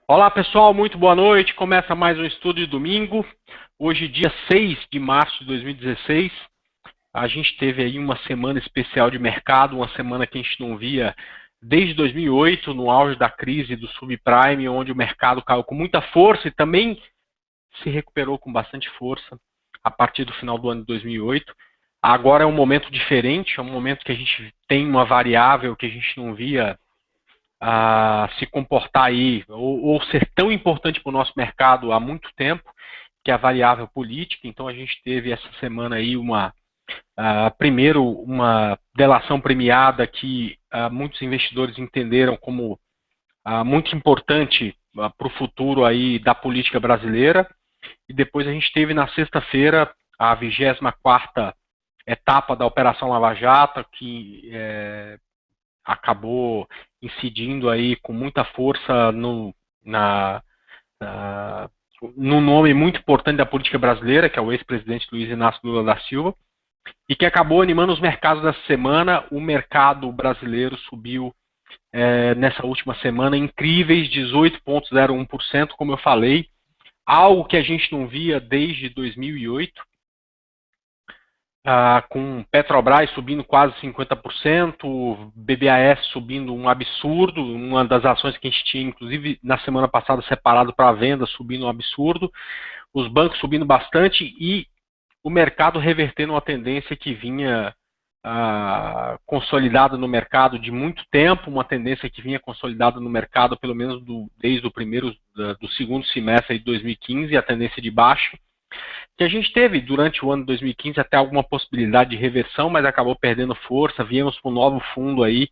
Olá pessoal, muito boa noite. Começa mais um estudo de domingo. Hoje, dia 6 de março de 2016. A gente teve aí uma semana especial de mercado, uma semana que a gente não via desde 2008, no auge da crise do subprime, onde o mercado caiu com muita força e também se recuperou com bastante força a partir do final do ano de 2008. Agora é um momento diferente, é um momento que a gente tem uma variável que a gente não via se comportar aí, ou ser tão importante para o nosso mercado há muito tempo, que é a variável política. Então a gente teve essa semana aí primeiro uma delação premiada que muitos investidores entenderam como muito importante para o futuro aí da política brasileira. E depois a gente teve na sexta-feira a 24ª etapa da Operação Lava Jato, que acabou incidindo aí com muita força num nome muito importante da política brasileira, que é o ex-presidente Luiz Inácio Lula da Silva, e que acabou animando os mercados dessa semana. O mercado brasileiro subiu nessa última semana incríveis 18,01%, como eu falei, algo que a gente não via desde 2008. Com Petrobras subindo quase 50%, BBAS subindo um absurdo, uma das ações que a gente tinha, inclusive, na semana passada separado para venda, subindo um absurdo, os bancos subindo bastante e o mercado revertendo uma tendência que vinha consolidada no mercado de muito tempo, uma tendência que vinha consolidada no mercado pelo menos desde do segundo semestre de 2015, a tendência de baixo, que a gente teve durante o ano de 2015 até alguma possibilidade de reversão, mas acabou perdendo força. Viemos para um novo fundo aí,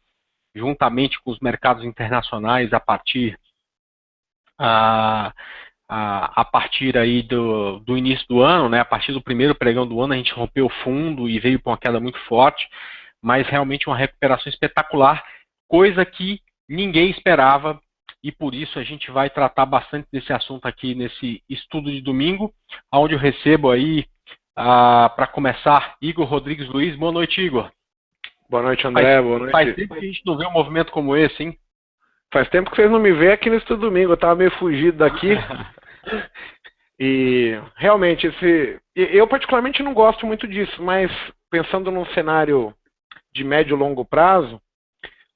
juntamente com os mercados internacionais, a partir aí do início do ano, né? A partir do primeiro pregão do ano, a gente rompeu o fundo e veio para uma queda muito forte, mas realmente uma recuperação espetacular, coisa que ninguém esperava. E por isso a gente vai tratar bastante desse assunto aqui nesse estudo de domingo, onde eu recebo aí, para começar, Igor Rodrigues Luiz. Boa noite, Igor. Boa noite, André. Boa noite. Faz tempo que a gente não vê um movimento como esse, hein? Faz tempo que vocês não me veem aqui no estudo domingo. Eu estava meio fugido daqui. E realmente, eu particularmente não gosto muito disso, mas pensando num cenário de médio e longo prazo,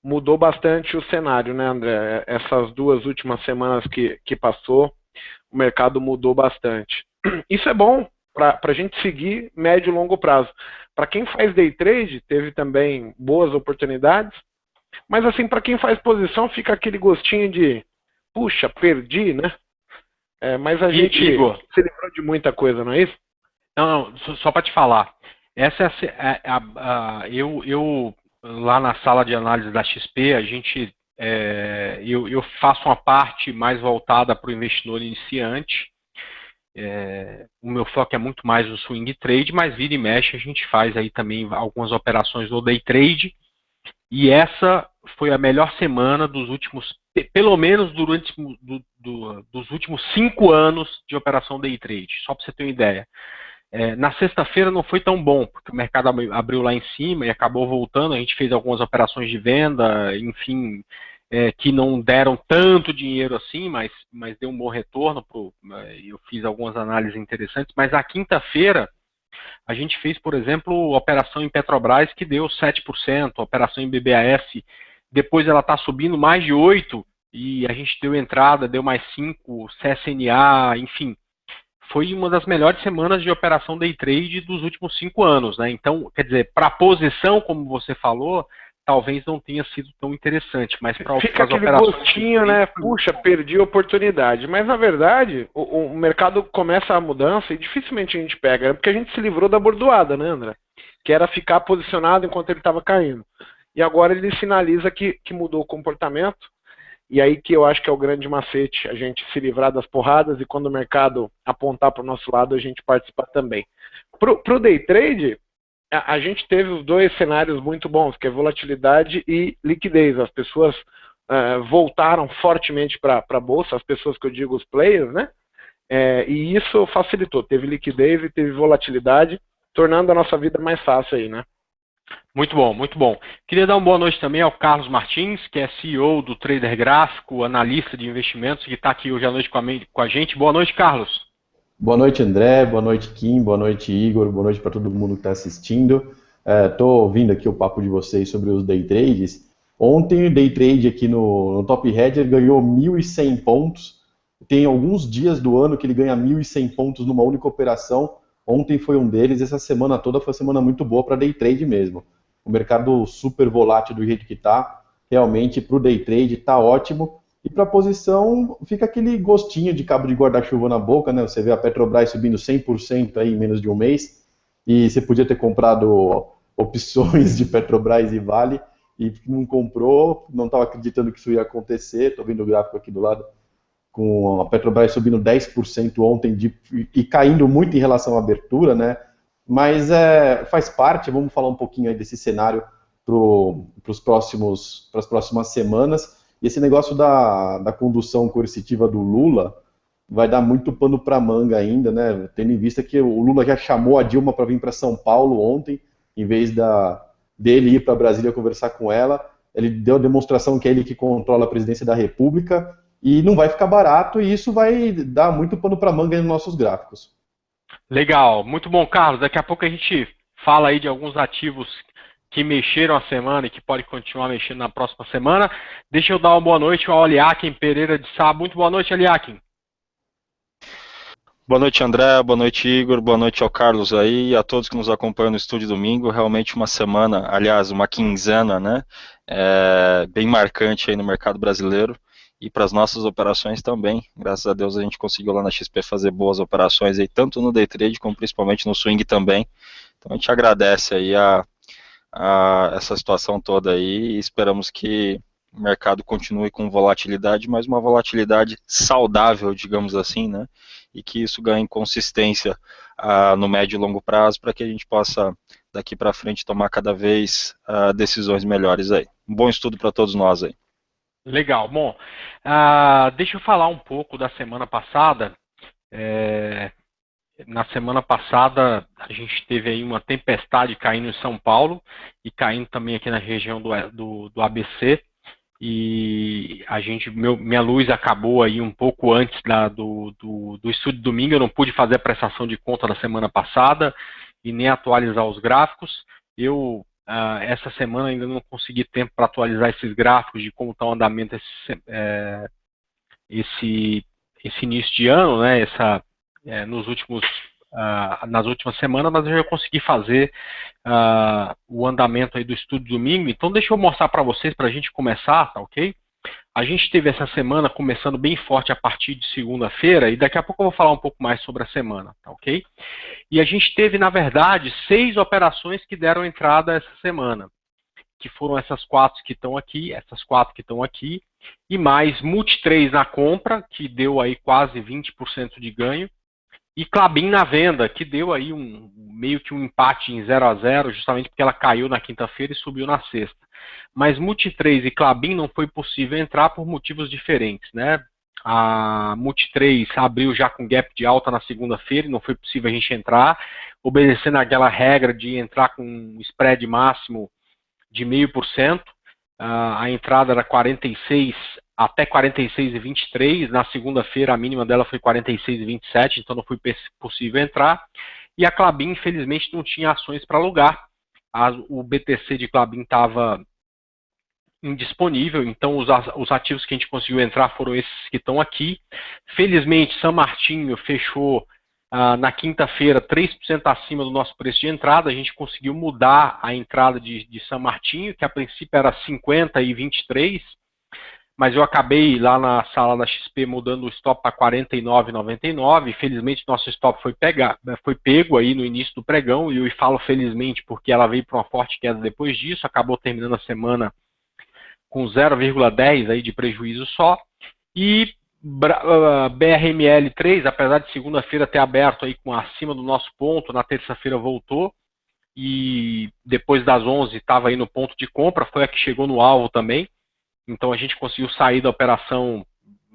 mudou bastante o cenário, né, André? Essas duas últimas semanas que passou, o mercado mudou bastante. Isso é bom para a gente seguir médio e longo prazo. Para quem faz day trade, teve também boas oportunidades, mas assim, para quem faz posição, fica aquele gostinho de, puxa, perdi, né? Mas a gente Igor, se livrou de muita coisa, não é isso? Não, só para te falar. Essa eu lá na sala de análise da XP, eu faço uma parte mais voltada para o investidor iniciante. O meu foco é muito mais o swing trade, mas vira e mexe a gente faz aí também algumas operações no day trade. E essa foi a melhor semana dos últimos, pelo menos durante dos últimos 5 anos de operação day trade. Só para você ter uma ideia. Na sexta-feira não foi tão bom, porque o mercado abriu lá em cima e acabou voltando. A gente fez algumas operações de venda, enfim, que não deram tanto dinheiro assim, mas deu um bom retorno. Eu fiz algumas análises interessantes, mas na quinta-feira a gente fez, por exemplo, operação em Petrobras que deu 7%, operação em BBAS, depois ela está subindo mais de 8%, e a gente deu entrada, deu mais 5%, CSNA, enfim. Foi uma das melhores semanas de operação day trade dos últimos 5 anos, né? Então, quer dizer, para a posição, como você falou, talvez não tenha sido tão interessante, mas para fica as aquele operações gostinho, né? Puxa, perdi a oportunidade. Mas na verdade, o mercado começa a mudança e dificilmente a gente pega, porque a gente se livrou da bordoada, né, André? Que era ficar posicionado enquanto ele estava caindo. E agora ele sinaliza que mudou o comportamento. E aí que eu acho que é o grande macete, a gente se livrar das porradas e quando o mercado apontar para o nosso lado, a gente participar também. Para o day trade, a gente teve os dois cenários muito bons, que é volatilidade e liquidez. As pessoas voltaram fortemente para a bolsa, as pessoas que eu digo, os players, né? E isso facilitou, teve liquidez e teve volatilidade, tornando a nossa vida mais fácil aí, né? Muito bom, muito bom. Queria dar uma boa noite também ao Carlos Martins, que é CEO do Trader Gráfico, analista de investimentos, que está aqui hoje à noite com a gente. Boa noite, Carlos. Boa noite, André. Boa noite, Kim. Boa noite, Igor. Boa noite para todo mundo que está assistindo. Estou ouvindo aqui o papo de vocês sobre os day trades. Ontem o day trade aqui no Top Hedger ganhou 1.100 pontos. Tem alguns dias do ano que ele ganha 1.100 pontos numa única operação. Ontem foi um deles. Essa semana toda foi uma semana muito boa para day trade mesmo. O mercado super volátil do jeito que está, realmente para o day trade está ótimo. E para a posição, fica aquele gostinho de cabo de guarda-chuva na boca, né? Você vê a Petrobras subindo 100% aí em menos de um mês, e você podia ter comprado opções de Petrobras e Vale, e não comprou, não estava acreditando que isso ia acontecer. Estou vendo o gráfico aqui do lado, com a Petrobras subindo 10% ontem e caindo muito em relação à abertura, né? Mas faz parte. Vamos falar um pouquinho aí desse cenário para as próximas semanas. E esse negócio da condução coercitiva do Lula vai dar muito pano para manga ainda, né? Tendo em vista que o Lula já chamou a Dilma para vir para São Paulo ontem, em vez dele ir para Brasília conversar com ela. Ele deu a demonstração que é ele que controla a presidência da República, e não vai ficar barato, e isso vai dar muito pano para manga nos nossos gráficos. Legal, muito bom, Carlos. Daqui a pouco a gente fala aí de alguns ativos que mexeram a semana e que pode continuar mexendo na próxima semana. Deixa eu dar uma boa noite ao Aliakim Pereira de Sá. Muito boa noite, Aliakim. Boa noite, André. Boa noite, Igor. Boa noite ao Carlos aí e a todos que nos acompanham no estúdio domingo. Realmente uma semana, aliás, uma quinzena, né? Bem marcante aí no mercado brasileiro e para as nossas operações também. Graças a Deus a gente conseguiu lá na XP fazer boas operações aí, tanto no day trade como principalmente no swing também. Então a gente agradece aí a essa situação toda aí e esperamos que o mercado continue com volatilidade, mas uma volatilidade saudável, digamos assim, né? E que isso ganhe consistência no médio e longo prazo para que a gente possa, daqui para frente, tomar cada vez decisões melhores aí. Um bom estudo para todos nós aí. Legal. Bom, deixa eu falar um pouco da semana passada. Na semana passada, a gente teve aí uma tempestade caindo em São Paulo e caindo também aqui na região do ABC. E minha luz acabou aí um pouco antes do estúdio domingo. Eu não pude fazer a prestação de conta da semana passada e nem atualizar os gráficos. Essa semana ainda não consegui tempo para atualizar esses gráficos de como está o andamento esse início de ano, né? Nas últimas semanas, mas eu já consegui fazer o andamento aí do estudo domingo. Então deixa eu mostrar para vocês, para a gente começar, tá ok? A gente teve essa semana começando bem forte a partir de segunda-feira, e daqui a pouco eu vou falar um pouco mais sobre a semana, tá ok? E a gente teve, na verdade, 6 operações que deram entrada essa semana, que foram essas 4 que estão aqui, essas 4 que estão aqui, e mais Multi3 na compra, que deu aí quase 20% de ganho, e Klabin na venda, que deu aí meio que um empate em 0-0, justamente porque ela caiu na quinta-feira e subiu na sexta. Mas Multi3 e Klabin não foi possível entrar por motivos diferentes, né? A Multi3 abriu já com gap de alta na segunda-feira e não foi possível a gente entrar, obedecendo aquela regra de entrar com um spread máximo de 0,5%. A entrada era 46 até 46,23. Na segunda-feira a mínima dela foi 46,27, então não foi possível entrar. E a Klabin, infelizmente, não tinha ações para alugar. O BTC de Klabin estava indisponível, então os ativos que a gente conseguiu entrar foram esses que estão aqui. Felizmente, São Martinho fechou na quinta-feira 3% acima do nosso preço de entrada. A gente conseguiu mudar a entrada de São Martinho, que a princípio era 50 e 23, mas eu acabei lá na sala da XP mudando o stop para 49,99. Felizmente nosso stop foi pego aí no início do pregão, e eu falo felizmente porque ela veio para uma forte queda depois disso, acabou terminando a semana com 0,10 aí de prejuízo só. E BRML3, apesar de segunda-feira ter aberto aí com acima do nosso ponto, na terça-feira voltou, e depois das 11 estava aí no ponto de compra, foi a que chegou no alvo também. Então a gente conseguiu sair da operação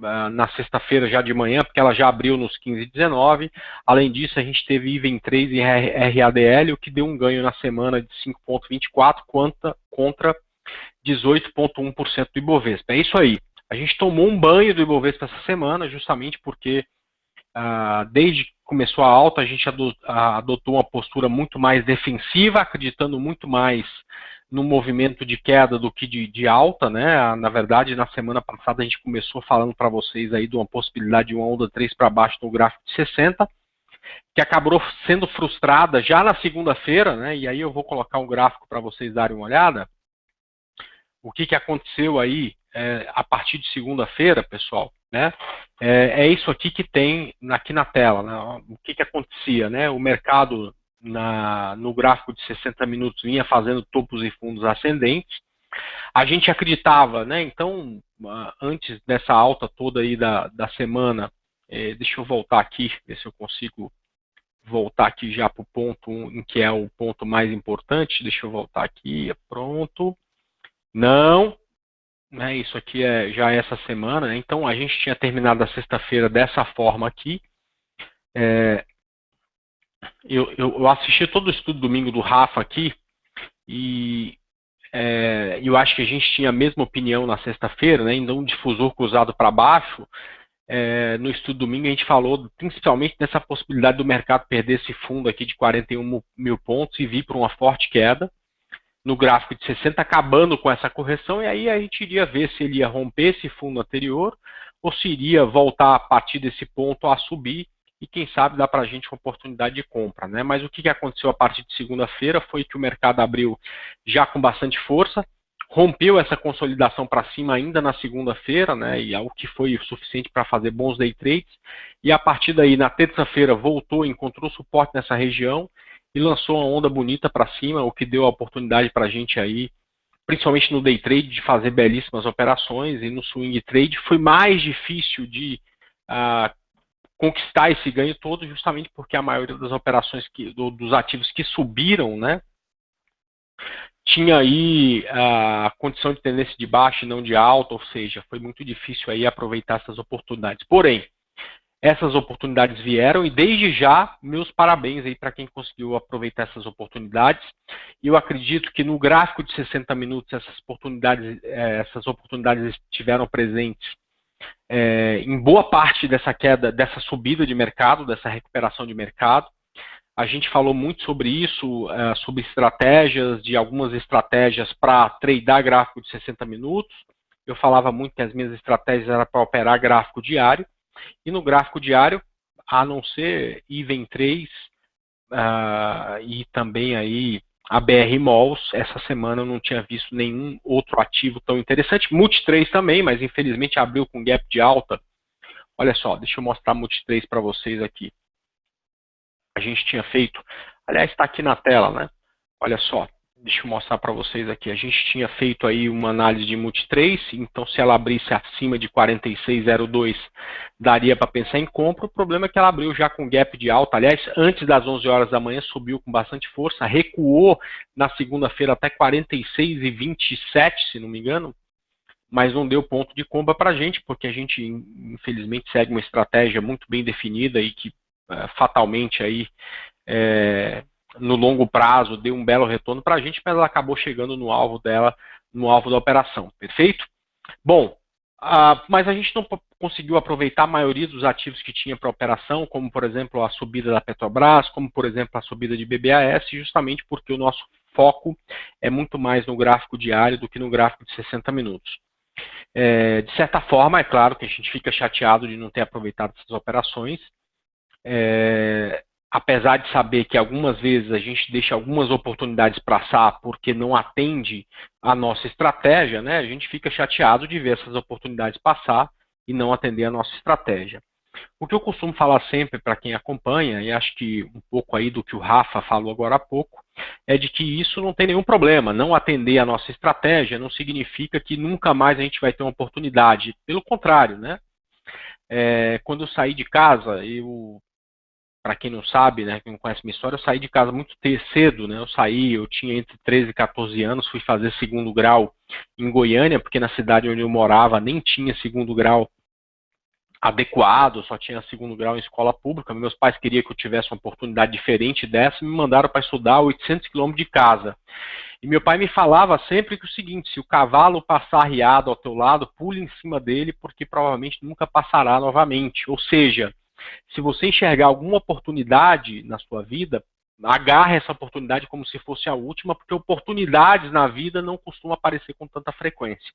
na sexta-feira já de manhã, porque ela já abriu nos 15,19. Além disso, a gente teve IVEN 3 e RADL, o que deu um ganho na semana de 5,24 contra 18,1% do Ibovespa. É isso aí. A gente tomou um banho do Ibovespa essa semana, justamente porque desde que começou a alta, a gente adotou uma postura muito mais defensiva, acreditando muito mais no movimento de queda do que de alta, né? Na verdade, na semana passada a gente começou falando para vocês aí de uma possibilidade de uma onda 3 para baixo no gráfico de 60, que acabou sendo frustrada já na segunda-feira, né? E aí eu vou colocar um gráfico para vocês darem uma olhada. O que aconteceu aí a partir de segunda-feira, pessoal, né? É isso aqui que tem aqui na tela, né? O que acontecia, né? O mercado no gráfico de 60 minutos vinha fazendo topos e fundos ascendentes. A gente acreditava, né? Então, antes dessa alta toda aí da semana, deixa eu voltar aqui, ver se eu consigo voltar aqui já para o ponto em que é o ponto mais importante. Deixa eu voltar aqui, pronto. Não, né, isso aqui já é essa semana, né? Então a gente tinha terminado a sexta-feira dessa forma aqui. Eu assisti todo o estudo domingo do Rafa aqui e eu acho que a gente tinha a mesma opinião na sexta-feira, né? Então um difusor cruzado para baixo. No estudo domingo a gente falou principalmente dessa possibilidade do mercado perder esse fundo aqui de 41 mil pontos e vir para uma forte queda no gráfico de 60, acabando com essa correção, e aí a gente iria ver se ele ia romper esse fundo anterior ou se iria voltar a partir desse ponto a subir e quem sabe dá para a gente uma oportunidade de compra, né? Mas o que aconteceu a partir de segunda-feira foi que o mercado abriu já com bastante força, rompeu essa consolidação para cima ainda na segunda-feira, né? E algo que foi suficiente para fazer bons day trades, e a partir daí na terça-feira voltou, encontrou suporte nessa região e lançou uma onda bonita para cima, o que deu a oportunidade para a gente aí, principalmente no day trade, de fazer belíssimas operações, e no swing trade foi mais difícil de conquistar esse ganho todo, justamente porque a maioria das operações dos ativos que subiram, né, tinha aí a condição de tendência de baixa e não de alta, ou seja, foi muito difícil aí aproveitar essas oportunidades. Porém, essas oportunidades vieram e desde já, meus parabéns aí para quem conseguiu aproveitar essas oportunidades. E eu acredito que no gráfico de 60 minutos essas oportunidades estiveram presentes em boa parte dessa queda, dessa subida de mercado, dessa recuperação de mercado. A gente falou muito sobre isso, sobre estratégias, de algumas estratégias para tradear gráfico de 60 minutos. Eu falava muito que as minhas estratégias eram para operar gráfico diário. E no gráfico diário, a não ser IVEN 3 e também aí a BR Malls, essa semana eu não tinha visto nenhum outro ativo tão interessante. Multi 3 também, mas infelizmente abriu com gap de alta. Olha só, deixa eu mostrar Multi 3 para vocês aqui. A gente tinha feito, aliás, está aqui na tela, né? Olha só. Deixa eu mostrar para vocês aqui. A gente tinha feito aí uma análise de Multi 3, então se ela abrisse acima de 46,02, daria para pensar em compra. O problema é que ela abriu já com gap de alta. Aliás, antes das 11 horas da manhã, subiu com bastante força, recuou na segunda-feira até 46,27, se não me engano, mas não deu ponto de compra para a gente, porque a gente, infelizmente, segue uma estratégia muito bem definida e que fatalmente aí no longo prazo deu um belo retorno para a gente, mas ela acabou chegando no alvo dela, no alvo da operação, perfeito? Bom, mas a gente não conseguiu aproveitar a maioria dos ativos que tinha para operação, como por exemplo a subida da Petrobras, como por exemplo a subida de BBAS, justamente porque o nosso foco é muito mais no gráfico diário do que no gráfico de 60 minutos. De certa forma, é claro que a gente fica chateado de não ter aproveitado essas operações, apesar de saber que algumas vezes a gente deixa algumas oportunidades passar porque não atende a nossa estratégia, né? A gente fica chateado de ver essas oportunidades passar e não atender a nossa estratégia. O que eu costumo falar sempre para quem acompanha, e acho que um pouco aí do que o Rafa falou agora há pouco, é de que isso não tem nenhum problema. Não atender a nossa estratégia não significa que nunca mais a gente vai ter uma oportunidade. Pelo contrário, né? Quando eu saí de casa, para quem não sabe, né, quem não conhece minha história, eu saí de casa muito cedo, né? Eu tinha entre 13 e 14 anos, fui fazer segundo grau em Goiânia, porque na cidade onde eu morava nem tinha segundo grau adequado, só tinha segundo grau em escola pública. Meus pais queriam que eu tivesse uma oportunidade diferente dessa e me mandaram para estudar a 800 quilômetros de casa. E meu pai me falava sempre que o seguinte: se o cavalo passar arriado ao teu lado, pule em cima dele, porque provavelmente nunca passará novamente. Ou seja, se você enxergar alguma oportunidade na sua vida, agarre essa oportunidade como se fosse a última, porque oportunidades na vida não costumam aparecer com tanta frequência.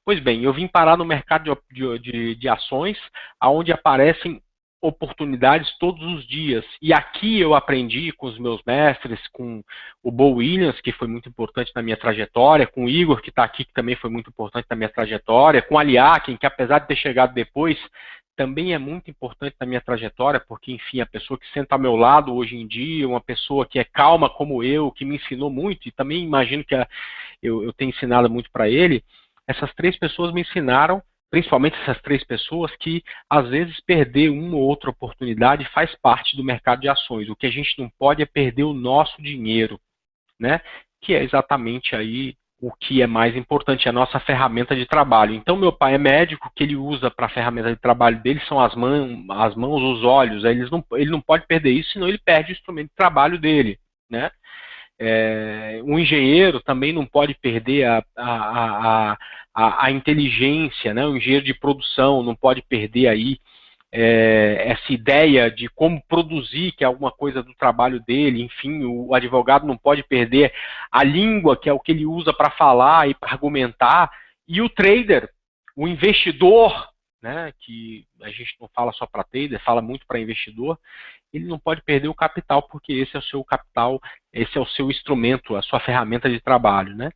Pois bem, eu vim parar no mercado de ações, onde aparecem oportunidades todos os dias. E aqui eu aprendi com os meus mestres, com o Bo Williams, que foi muito importante na minha trajetória, com o Igor, que está aqui, que também foi muito importante na minha trajetória, com a Liakin, que apesar de ter chegado depois, também é muito importante na minha trajetória, porque, enfim, a pessoa que senta ao meu lado hoje em dia, uma pessoa que é calma como eu, que me ensinou muito, e também imagino que eu tenho ensinado muito para ele. Essas 3 pessoas me ensinaram, principalmente essas 3 pessoas, que às vezes perder uma ou outra oportunidade faz parte do mercado de ações. O que a gente não pode é perder o nosso dinheiro, né? Que é exatamente aí o que é mais importante, a nossa ferramenta de trabalho. Então, meu pai é médico, o que ele usa para a ferramenta de trabalho dele são as mãos, os olhos. Ele não pode perder isso, senão ele perde o instrumento de trabalho dele, né? Um engenheiro também não pode perder a inteligência, né? O engenheiro de produção não pode perder aí essa ideia de como produzir, que é alguma coisa do trabalho dele. Enfim, o advogado não pode perder a língua, que é o que ele usa para falar e para argumentar. E o trader, o investidor, né, que a gente não fala só para trader, fala muito para investidor, ele não pode perder o capital, porque esse é o seu capital, esse é o seu instrumento, a sua ferramenta de trabalho, né?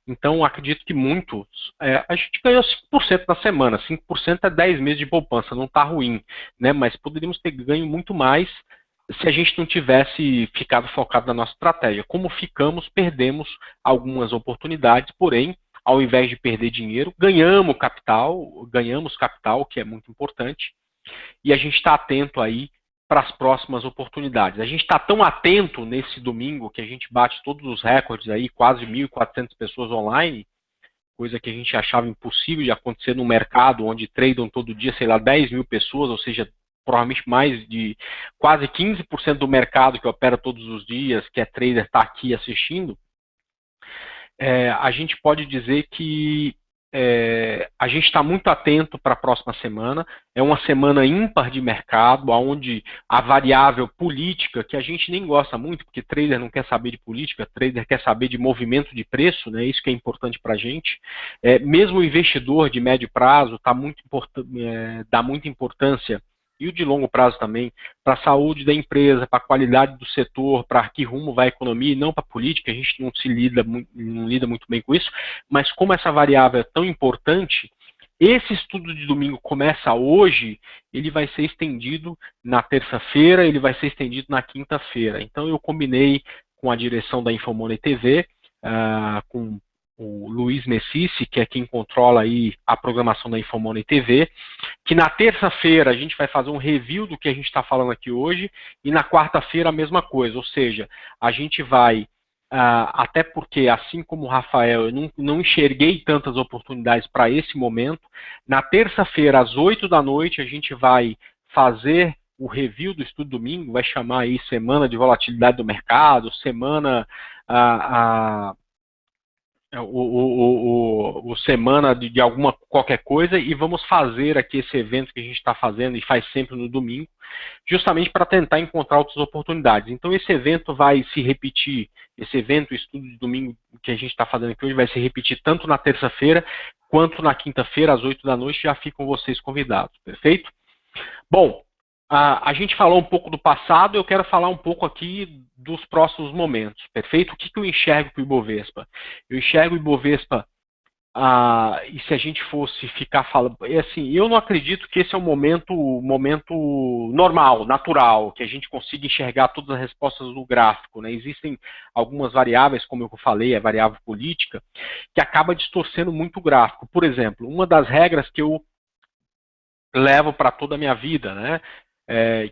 Então, acredito que muitos, a gente ganhou 5% na semana, 5% é 10 meses de poupança, não está ruim, né? Mas poderíamos ter ganho muito mais se a gente não tivesse ficado focado na nossa estratégia. Como ficamos, perdemos algumas oportunidades, porém, ao invés de perder dinheiro, ganhamos capital, que é muito importante, e a gente está atento aí para as próximas oportunidades. A gente está tão atento nesse domingo que a gente bate todos os recordes aí, quase 1.400 pessoas online, coisa que a gente achava impossível de acontecer no mercado, onde tradam todo dia, sei lá, 10 mil pessoas, ou seja, provavelmente mais de quase 15% do mercado que opera todos os dias, que é trader, está aqui assistindo. A gente pode dizer que a gente está muito atento para a próxima semana. É uma semana ímpar de mercado, onde a variável política, que a gente nem gosta muito, porque trader não quer saber de política, trader quer saber de movimento de preço, né? Isso que é importante para a gente. Mesmo o investidor de médio prazo dá muita importância, e o de longo prazo também, para a saúde da empresa, para a qualidade do setor, para que rumo vai a economia, e não para a política. A gente não lida muito bem com isso, mas como essa variável é tão importante, esse estudo de domingo começa hoje, ele vai ser estendido na terça-feira, ele vai ser estendido na quinta-feira. Então eu combinei com a direção da Infomoney TV, com o Luiz Messici, que é quem controla aí a programação da Infomoney TV, que na terça-feira a gente vai fazer um review do que a gente está falando aqui hoje, e na quarta-feira a mesma coisa, ou seja, a gente vai, até porque, assim como o Rafael, eu não enxerguei tantas oportunidades para esse momento, na terça-feira às 8 da noite a gente vai fazer o review do estudo domingo, vai chamar aí semana de volatilidade do mercado, semana semana de qualquer coisa, e vamos fazer aqui esse evento que a gente está fazendo e faz sempre no domingo, justamente para tentar encontrar outras oportunidades. Então esse evento vai se repetir, esse evento, o estudo de domingo que a gente está fazendo aqui hoje, vai se repetir tanto na terça-feira quanto na quinta-feira, às 8 da noite, já ficam vocês convidados, perfeito? Bom, a gente falou um pouco do passado, eu quero falar um pouco aqui dos próximos momentos, perfeito? O que eu enxergo para o Ibovespa? Eu enxergo o Ibovespa, e se a gente fosse ficar falando, assim, eu não acredito que esse é um momento normal, natural, que a gente consiga enxergar todas as respostas do gráfico, né? Existem algumas variáveis, como eu falei, a variável política, que acaba distorcendo muito o gráfico. Por exemplo, uma das regras que eu levo para toda a minha vida, né?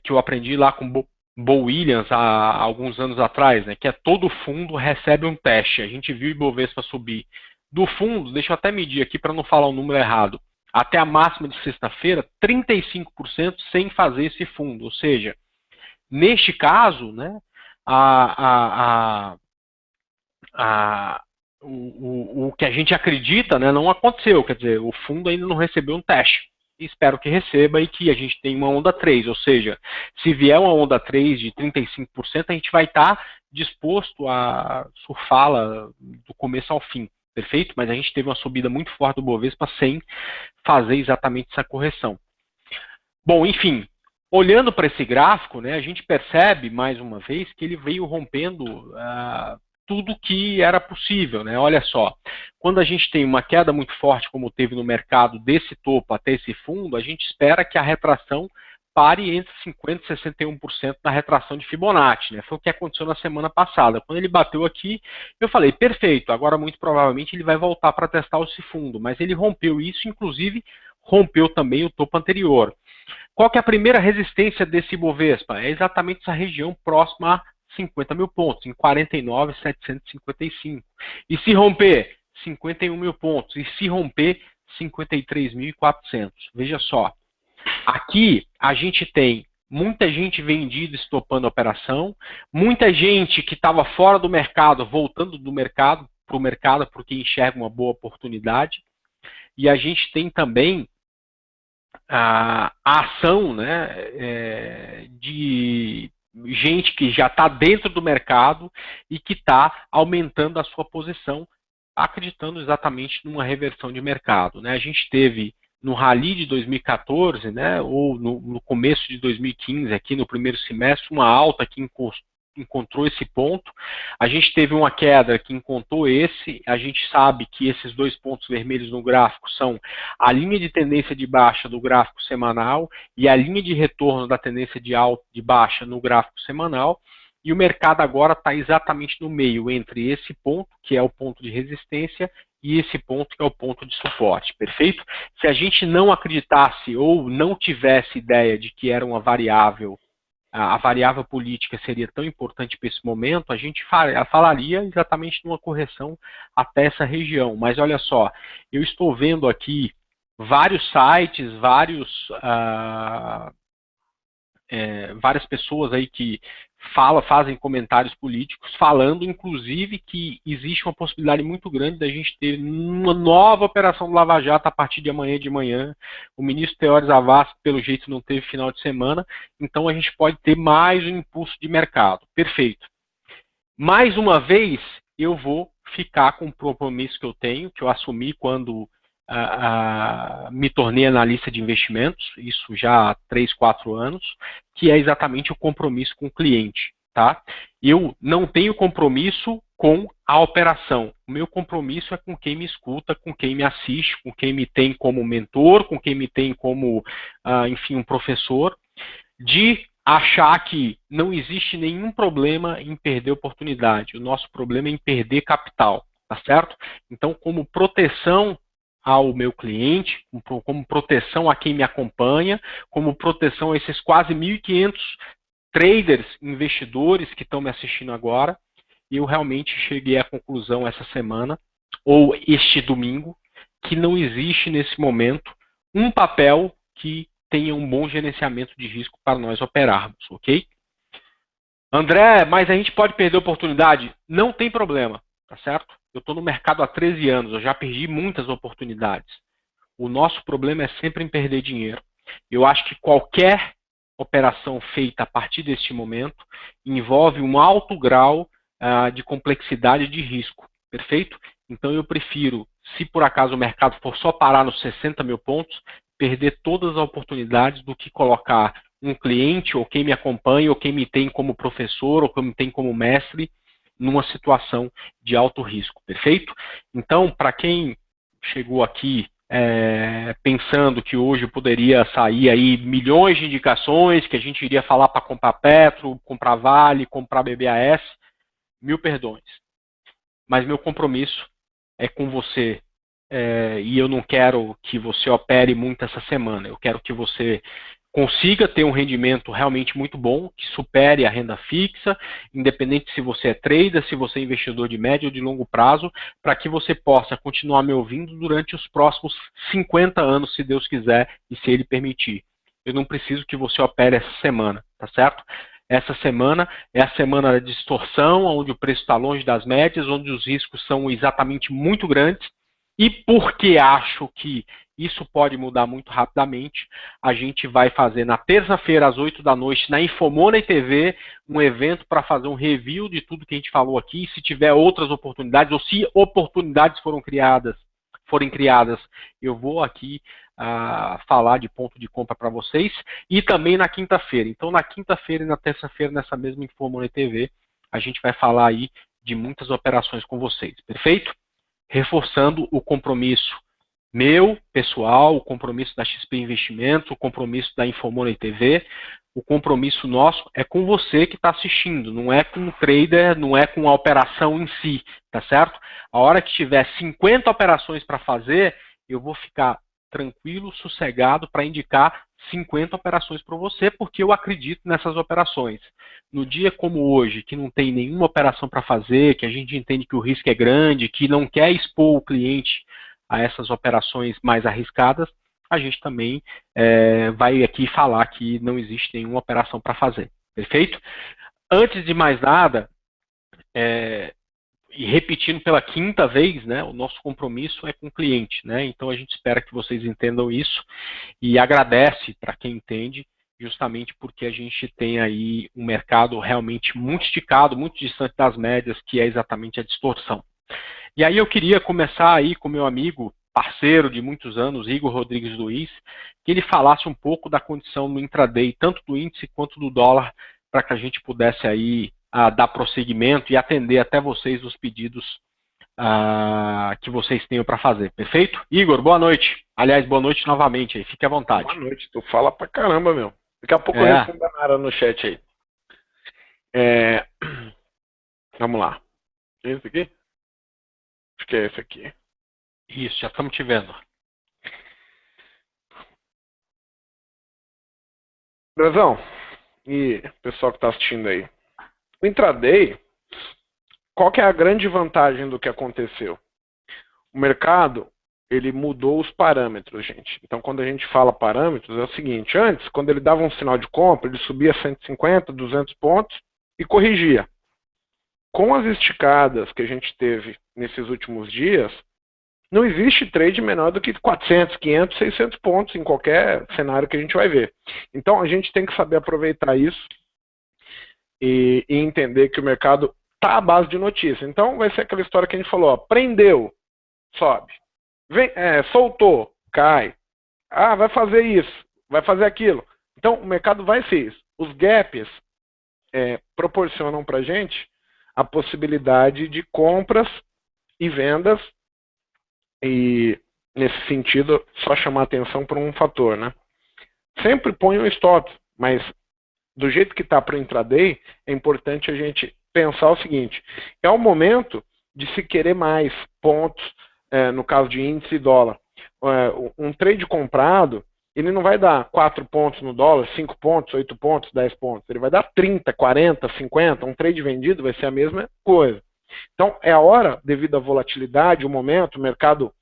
Que eu aprendi lá com Bo Williams há alguns anos atrás, né, que é todo fundo recebe um teste. A gente viu o Ibovespa subir do fundo, deixa eu até medir aqui para não falar o número errado, até a máxima de sexta-feira, 35% sem fazer esse fundo. Ou seja, neste caso, né, o que a gente acredita, né, não aconteceu. Quer dizer, o fundo ainda não recebeu um teste. Espero que receba e que a gente tenha uma onda 3. Ou seja, se vier uma onda 3 de 35%, a gente vai estar disposto a surfá-la do começo ao fim. Perfeito? Mas a gente teve uma subida muito forte do Bovespa sem fazer exatamente essa correção. Bom, enfim, olhando para esse gráfico, né, a gente percebe, mais uma vez, que ele veio rompendo tudo que era possível, né? Olha só, quando a gente tem uma queda muito forte, como teve no mercado, desse topo até esse fundo, a gente espera que a retração pare entre 50% e 61% na retração de Fibonacci, né? Foi o que aconteceu na semana passada. Quando ele bateu aqui, eu falei, perfeito, agora muito provavelmente ele vai voltar para testar esse fundo, mas ele rompeu isso, inclusive rompeu também o topo anterior. Qual que é a primeira resistência desse Ibovespa? É exatamente essa região próxima a 50 mil pontos, em 49.755. E se romper, 51 mil pontos. E se romper, 53.400. Veja só. Aqui a gente tem muita gente vendida estopando a operação, muita gente que estava fora do mercado, voltando do mercado para o mercado porque enxerga uma boa oportunidade. E a gente tem também a ação, né, de gente que já está dentro do mercado e que está aumentando a sua posição, acreditando exatamente numa reversão de mercado, né? A gente teve no rally de 2014, né, ou no começo de 2015, aqui no primeiro semestre, uma alta que encontrou esse ponto. A gente teve uma queda que encontrou esse. A gente sabe que esses dois pontos vermelhos no gráfico são a linha de tendência de baixa do gráfico semanal e a linha de retorno da tendência de alta de baixa no gráfico semanal. E o mercado agora está exatamente no meio entre esse ponto, que é o ponto de resistência, e esse ponto que é o ponto de suporte, perfeito? Se a gente não acreditasse ou não tivesse ideia de que era uma variável, a variável política seria tão importante para esse momento, a gente falaria exatamente numa correção até essa região. Mas olha só, eu estou vendo aqui vários sites, várias pessoas aí que fazem comentários políticos, falando inclusive que existe uma possibilidade muito grande da gente ter uma nova operação do Lava Jato a partir de amanhã de manhã. O ministro Teório Zavascki, pelo jeito, não teve final de semana, então a gente pode ter mais um impulso de mercado. Perfeito. Mais uma vez, eu vou ficar com o compromisso que eu tenho, que eu assumi quando me tornei analista de investimentos, isso já há 3, 4 anos, que é exatamente o compromisso com o cliente. Tá? Eu não tenho compromisso com a operação. O meu compromisso é com quem me escuta, com quem me assiste, com quem me tem como mentor, com quem me tem como, enfim, um professor, de achar que não existe nenhum problema em perder oportunidade. O nosso problema é em perder capital, tá certo? Então, como proteção ao meu cliente, como proteção a quem me acompanha, como proteção a esses quase 1.500 traders, investidores que estão me assistindo agora, eu realmente cheguei à conclusão essa semana, ou este domingo, que não existe nesse momento um papel que tenha um bom gerenciamento de risco para nós operarmos, ok? André, mas a gente pode perder oportunidade? Não tem problema, tá certo? Eu estou no mercado há 13 anos, eu já perdi muitas oportunidades. O nosso problema é sempre em perder dinheiro. Eu acho que qualquer operação feita a partir deste momento envolve um alto grau de complexidade de risco, perfeito? Então eu prefiro, se por acaso o mercado for só parar nos 60 mil pontos, perder todas as oportunidades do que colocar um cliente, ou quem me acompanha, ou quem me tem como professor, ou quem me tem como mestre, numa situação de alto risco, perfeito? Então, para quem chegou aqui pensando que hoje poderia sair aí milhões de indicações, que a gente iria falar para comprar Petro, comprar Vale, comprar BBAS, mil perdões. Mas meu compromisso é com você, e eu não quero que você opere muito essa semana, eu quero que você consiga ter um rendimento realmente muito bom, que supere a renda fixa, independente se você é trader, se você é investidor de médio ou de longo prazo, para que você possa continuar me ouvindo durante os próximos 50 anos, se Deus quiser e se Ele permitir. Eu não preciso que você opere essa semana, tá certo? Essa semana é a semana da distorção, onde o preço está longe das médias, onde os riscos são exatamente muito grandes, e porque acho que isso pode mudar muito rapidamente, a gente vai fazer na terça-feira, às 8 da noite, na Infomoney TV, um evento para fazer um review de tudo que a gente falou aqui. Se tiver outras oportunidades, ou se oportunidades forem criadas, eu vou aqui falar de ponto de compra para vocês. E também na quinta-feira. Então, na quinta-feira e na terça-feira, nessa mesma Infomoney TV, a gente vai falar aí de muitas operações com vocês. Perfeito? Reforçando o compromisso meu, pessoal, o compromisso da XP Investimentos, o compromisso da Infomoney TV, o compromisso nosso é com você que está assistindo, não é com o trader, não é com a operação em si, tá certo? A hora que tiver 50 operações para fazer, eu vou ficar tranquilo, sossegado para indicar 50 operações para você, porque eu acredito nessas operações. No dia como hoje, que não tem nenhuma operação para fazer, que a gente entende que o risco é grande, que não quer expor o cliente a essas operações mais arriscadas, a gente também vai aqui falar que não existe nenhuma operação para fazer. Perfeito? Antes de mais nada, e repetindo pela quinta vez, né, o nosso compromisso é com o cliente, né? Então a gente espera que vocês entendam isso e agradece para quem entende, justamente porque a gente tem aí um mercado realmente muito esticado, muito distante das médias, que é exatamente a distorção. E aí eu queria começar aí com meu amigo, parceiro de muitos anos, Igor Rodrigues Luiz, que ele falasse um pouco da condição no intraday, tanto do índice quanto do dólar, para que a gente pudesse aí dar prosseguimento e atender até vocês os pedidos que vocês tenham para fazer. Perfeito? Igor, boa noite. Aliás, boa noite novamente aí. Fique à vontade. Boa noite. Tu fala pra caramba, meu. Daqui a pouco eu respondo a Nara no chat aí. Vamos lá. É esse aqui? Acho que é esse aqui. Isso, já estamos te vendo. Brasão, e pessoal que está assistindo aí. O intraday, qual que é a grande vantagem do que aconteceu? O mercado, ele mudou os parâmetros, gente. Então, quando a gente fala parâmetros, é o seguinte. Antes, quando ele dava um sinal de compra, ele subia 150, 200 pontos e corrigia. Com as esticadas que a gente teve nesses últimos dias, não existe trade menor do que 400, 500, 600 pontos em qualquer cenário que a gente vai ver. Então, a gente tem que saber aproveitar isso e entender que o mercado está à base de notícia. Então, vai ser aquela história que a gente falou, ó, prendeu, sobe. Soltou, cai. Vai fazer isso, vai fazer aquilo. Então, o mercado vai ser isso. Os gaps proporcionam para a gente a possibilidade de compras e vendas. E, nesse sentido, só chamar atenção para um fator, né? Sempre põe um stop, mas do jeito que está para o intraday, é importante a gente pensar o seguinte, é o momento de se querer mais pontos, no caso de índice e dólar. Um trade comprado, ele não vai dar 4 pontos no dólar, 5 pontos, 8 pontos, 10 pontos. Ele vai dar 30, 40, 50. Um trade vendido vai ser a mesma coisa. Então, é a hora, devido à volatilidade, o momento, o mercado,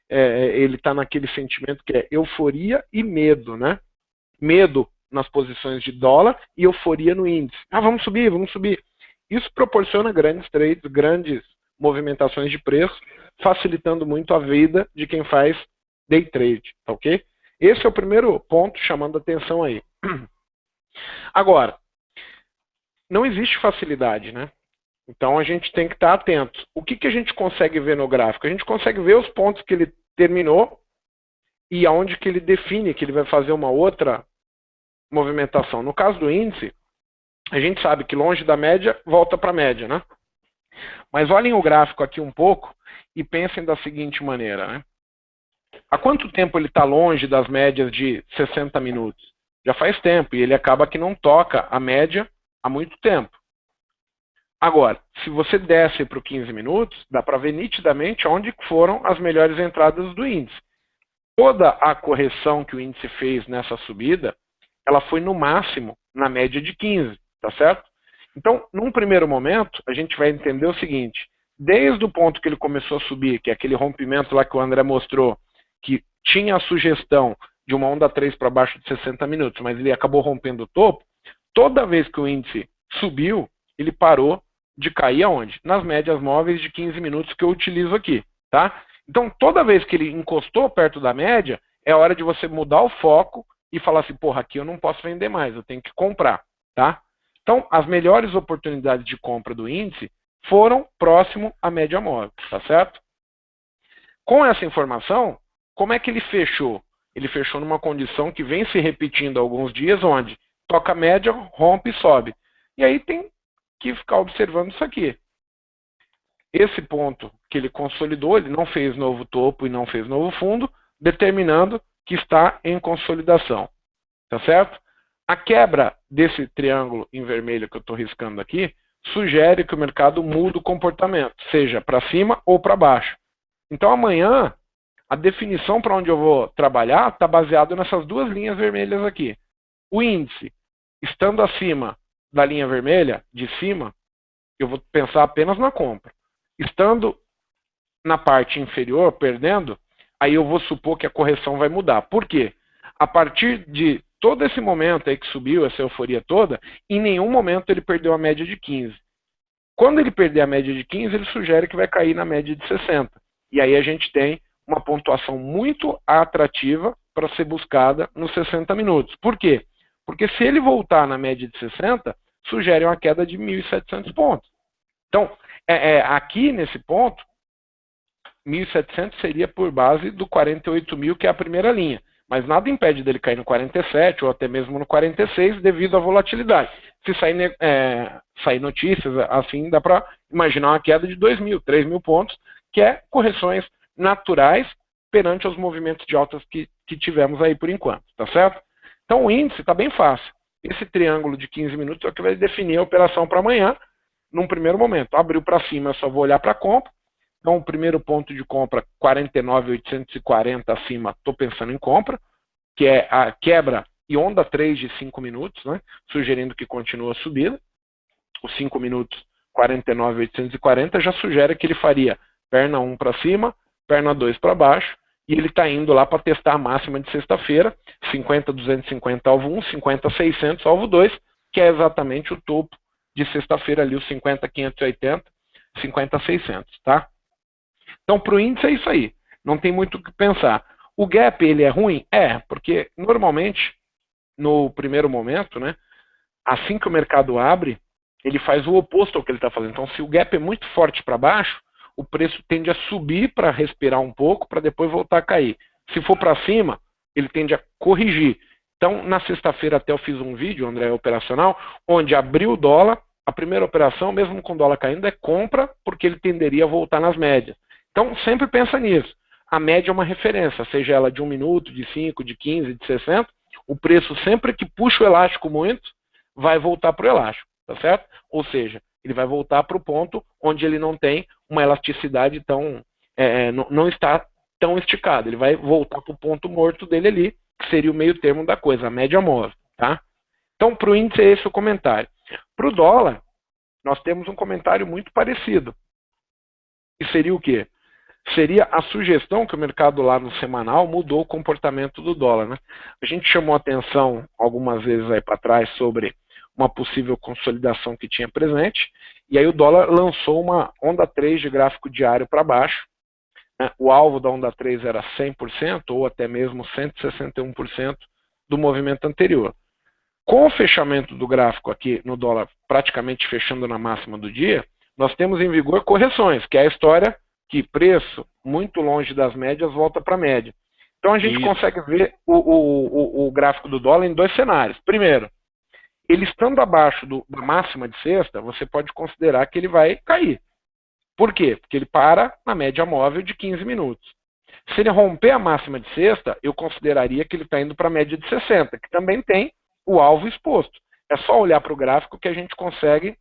ele está naquele sentimento que é euforia e medo, né? Medo nas posições de dólar e euforia no índice. Vamos subir, vamos subir. Isso proporciona grandes trades, grandes movimentações de preço, facilitando muito a vida de quem faz day trade, tá ok? Esse é o primeiro ponto chamando a atenção aí. Agora, não existe facilidade, né? Então a gente tem que estar atento. O que a gente consegue ver no gráfico? A gente consegue ver os pontos que ele terminou e aonde que ele define que ele vai fazer uma outra movimentação. No caso do índice, a gente sabe que longe da média, volta para a média, né? Mas olhem o gráfico aqui um pouco e pensem da seguinte maneira, né? Há quanto tempo ele está longe das médias de 60 minutos? Já faz tempo, e ele acaba que não toca a média há muito tempo. Agora, se você desce para o 15 minutos, dá para ver nitidamente onde foram as melhores entradas do índice. Toda a correção que o índice fez nessa subida ela foi no máximo na média de 15, tá certo? Então, num primeiro momento, a gente vai entender o seguinte, desde o ponto que ele começou a subir, que é aquele rompimento lá que o André mostrou, que tinha a sugestão de uma onda 3 para baixo de 60 minutos, mas ele acabou rompendo o topo, toda vez que o índice subiu, ele parou de cair aonde? Nas médias móveis de 15 minutos que eu utilizo aqui, tá? Então, toda vez que ele encostou perto da média, é hora de você mudar o foco e falar assim, porra, aqui eu não posso vender mais, eu tenho que comprar, tá? Então, as melhores oportunidades de compra do índice foram próximo à média móvel, tá certo? Com essa informação, como é que ele fechou? Ele fechou numa condição que vem se repetindo há alguns dias, onde toca a média, rompe e sobe. E aí tem que ficar observando isso aqui. Esse ponto que ele consolidou, ele não fez novo topo e não fez novo fundo, determinando que está em consolidação. Tá certo? A quebra desse triângulo em vermelho que eu estou riscando aqui, sugere que o mercado muda o comportamento, seja para cima ou para baixo. Então amanhã, a definição para onde eu vou trabalhar está baseado nessas duas linhas vermelhas aqui. O índice, estando acima da linha vermelha, de cima, eu vou pensar apenas na compra. Estando na parte inferior, perdendo, aí eu vou supor que a correção vai mudar. Por quê? A partir de todo esse momento aí que subiu, essa euforia toda, em nenhum momento ele perdeu a média de 15. Quando ele perder a média de 15, ele sugere que vai cair na média de 60. E aí a gente tem uma pontuação muito atrativa para ser buscada nos 60 minutos. Por quê? Porque se ele voltar na média de 60, sugere uma queda de 1.700 pontos. Então, aqui nesse ponto, 1.700 seria por base do 48.000, que é a primeira linha. Mas nada impede dele cair no 47 ou até mesmo no 46 devido à volatilidade. Se sair notícias, assim, dá para imaginar uma queda de 2.000, 3.000 pontos, que é correções naturais perante os movimentos de altas que tivemos aí por enquanto, tá certo? Então o índice está bem fácil. Esse triângulo de 15 minutos é o que vai definir a operação para amanhã, num primeiro momento. Abriu para cima, eu só vou olhar para a compra. Então, o primeiro ponto de compra, 49.840 acima, estou pensando em compra, que é a quebra e onda 3 de 5 minutos, né, sugerindo que continua a subida. Os 5 minutos, 49.840, já sugere que ele faria perna 1 para cima, perna 2 para baixo, e ele está indo lá para testar a máxima de sexta-feira, 50.250 alvo 1, 50.600 alvo 2, que é exatamente o topo de sexta-feira ali, os 50.580, 50.600, tá? Então, para o índice é isso aí. Não tem muito o que pensar. O gap, ele é ruim? É, porque normalmente, no primeiro momento, né, assim que o mercado abre, ele faz o oposto ao que ele está fazendo. Então, se o gap é muito forte para baixo, o preço tende a subir para respirar um pouco, para depois voltar a cair. Se for para cima, ele tende a corrigir. Então, na sexta-feira até eu fiz um vídeo, André, operacional, onde abriu o dólar, a primeira operação, mesmo com o dólar caindo, é compra, porque ele tenderia a voltar nas médias. Então, sempre pensa nisso. A média é uma referência, seja ela de 1 minuto, de 5, de 15, de 60. O preço, sempre que puxa o elástico muito, vai voltar para o elástico, tá certo? Ou seja, ele vai voltar para o ponto onde ele não tem uma elasticidade tão... não está tão esticado. Ele vai voltar para o ponto morto dele ali, que seria o meio termo da coisa, a média móvel, tá? Então, para o índice é esse o comentário. Para o dólar, nós temos um comentário muito parecido. E seria o quê? Seria a sugestão que o mercado lá no semanal mudou o comportamento do dólar, né? A gente chamou atenção algumas vezes aí para trás sobre uma possível consolidação que tinha presente, e aí o dólar lançou uma onda 3 de gráfico diário para baixo, né? O alvo da onda 3 era 100% ou até mesmo 161% do movimento anterior. Com o fechamento do gráfico aqui no dólar praticamente fechando na máxima do dia, nós temos em vigor correções, que é a história que preço muito longe das médias volta para a média. Então a gente consegue ver o gráfico do dólar em dois cenários. Primeiro, ele estando abaixo da máxima de sexta, você pode considerar que ele vai cair. Por quê? Porque ele para na média móvel de 15 minutos. Se ele romper a máxima de sexta, eu consideraria que ele está indo para a média de 60, que também tem o alvo exposto. É só olhar para o gráfico que a gente consegue,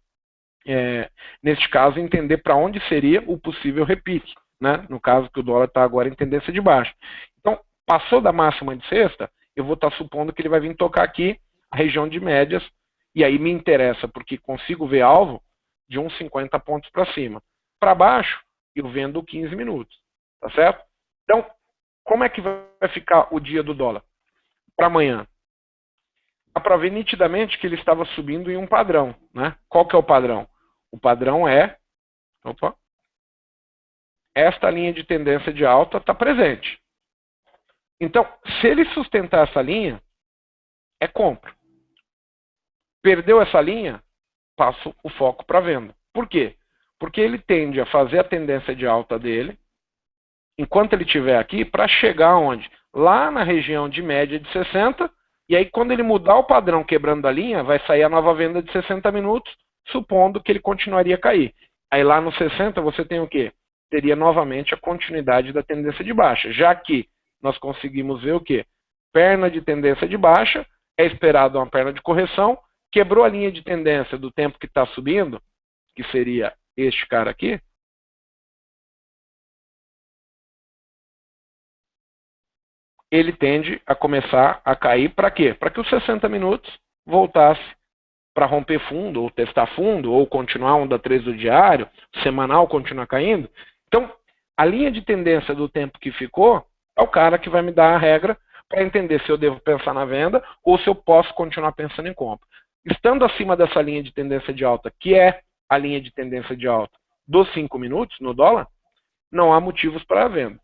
neste caso, entender para onde seria o possível repique, né? No caso que o dólar está agora em tendência de baixo. Então, passou da máxima de sexta, eu vou estar supondo que ele vai vir tocar aqui a região de médias, e aí me interessa, porque consigo ver alvo de uns 50 pontos para cima. Para baixo, eu vendo 15 minutos, tá certo? Então, como é que vai ficar o dia do dólar? Para amanhã. Dá para ver nitidamente que ele estava subindo em um padrão, né? Qual que é o padrão? O padrão é, esta linha de tendência de alta está presente. Então, se ele sustentar essa linha, é compra. Perdeu essa linha, passo o foco para venda. Por quê? Porque ele tende a fazer a tendência de alta dele, enquanto ele estiver aqui, para chegar onde? Lá na região de média de 60, e aí quando ele mudar o padrão quebrando a linha, vai sair a nova venda de 60 minutos, supondo que ele continuaria a cair. Aí lá no 60 você tem o quê? Teria novamente a continuidade da tendência de baixa, já que nós conseguimos ver o quê? Perna de tendência de baixa, é esperado uma perna de correção, quebrou a linha de tendência do tempo que está subindo, que seria este cara aqui, ele tende a começar a cair para quê? Para que os 60 minutos voltasse para romper fundo, ou testar fundo, ou continuar a onda 3 do diário, semanal continuar caindo. Então, a linha de tendência do tempo que ficou é o cara que vai me dar a regra para entender se eu devo pensar na venda ou se eu posso continuar pensando em compra. Estando acima dessa linha de tendência de alta, que é a linha de tendência de alta dos 5 minutos no dólar, não há motivos para a venda.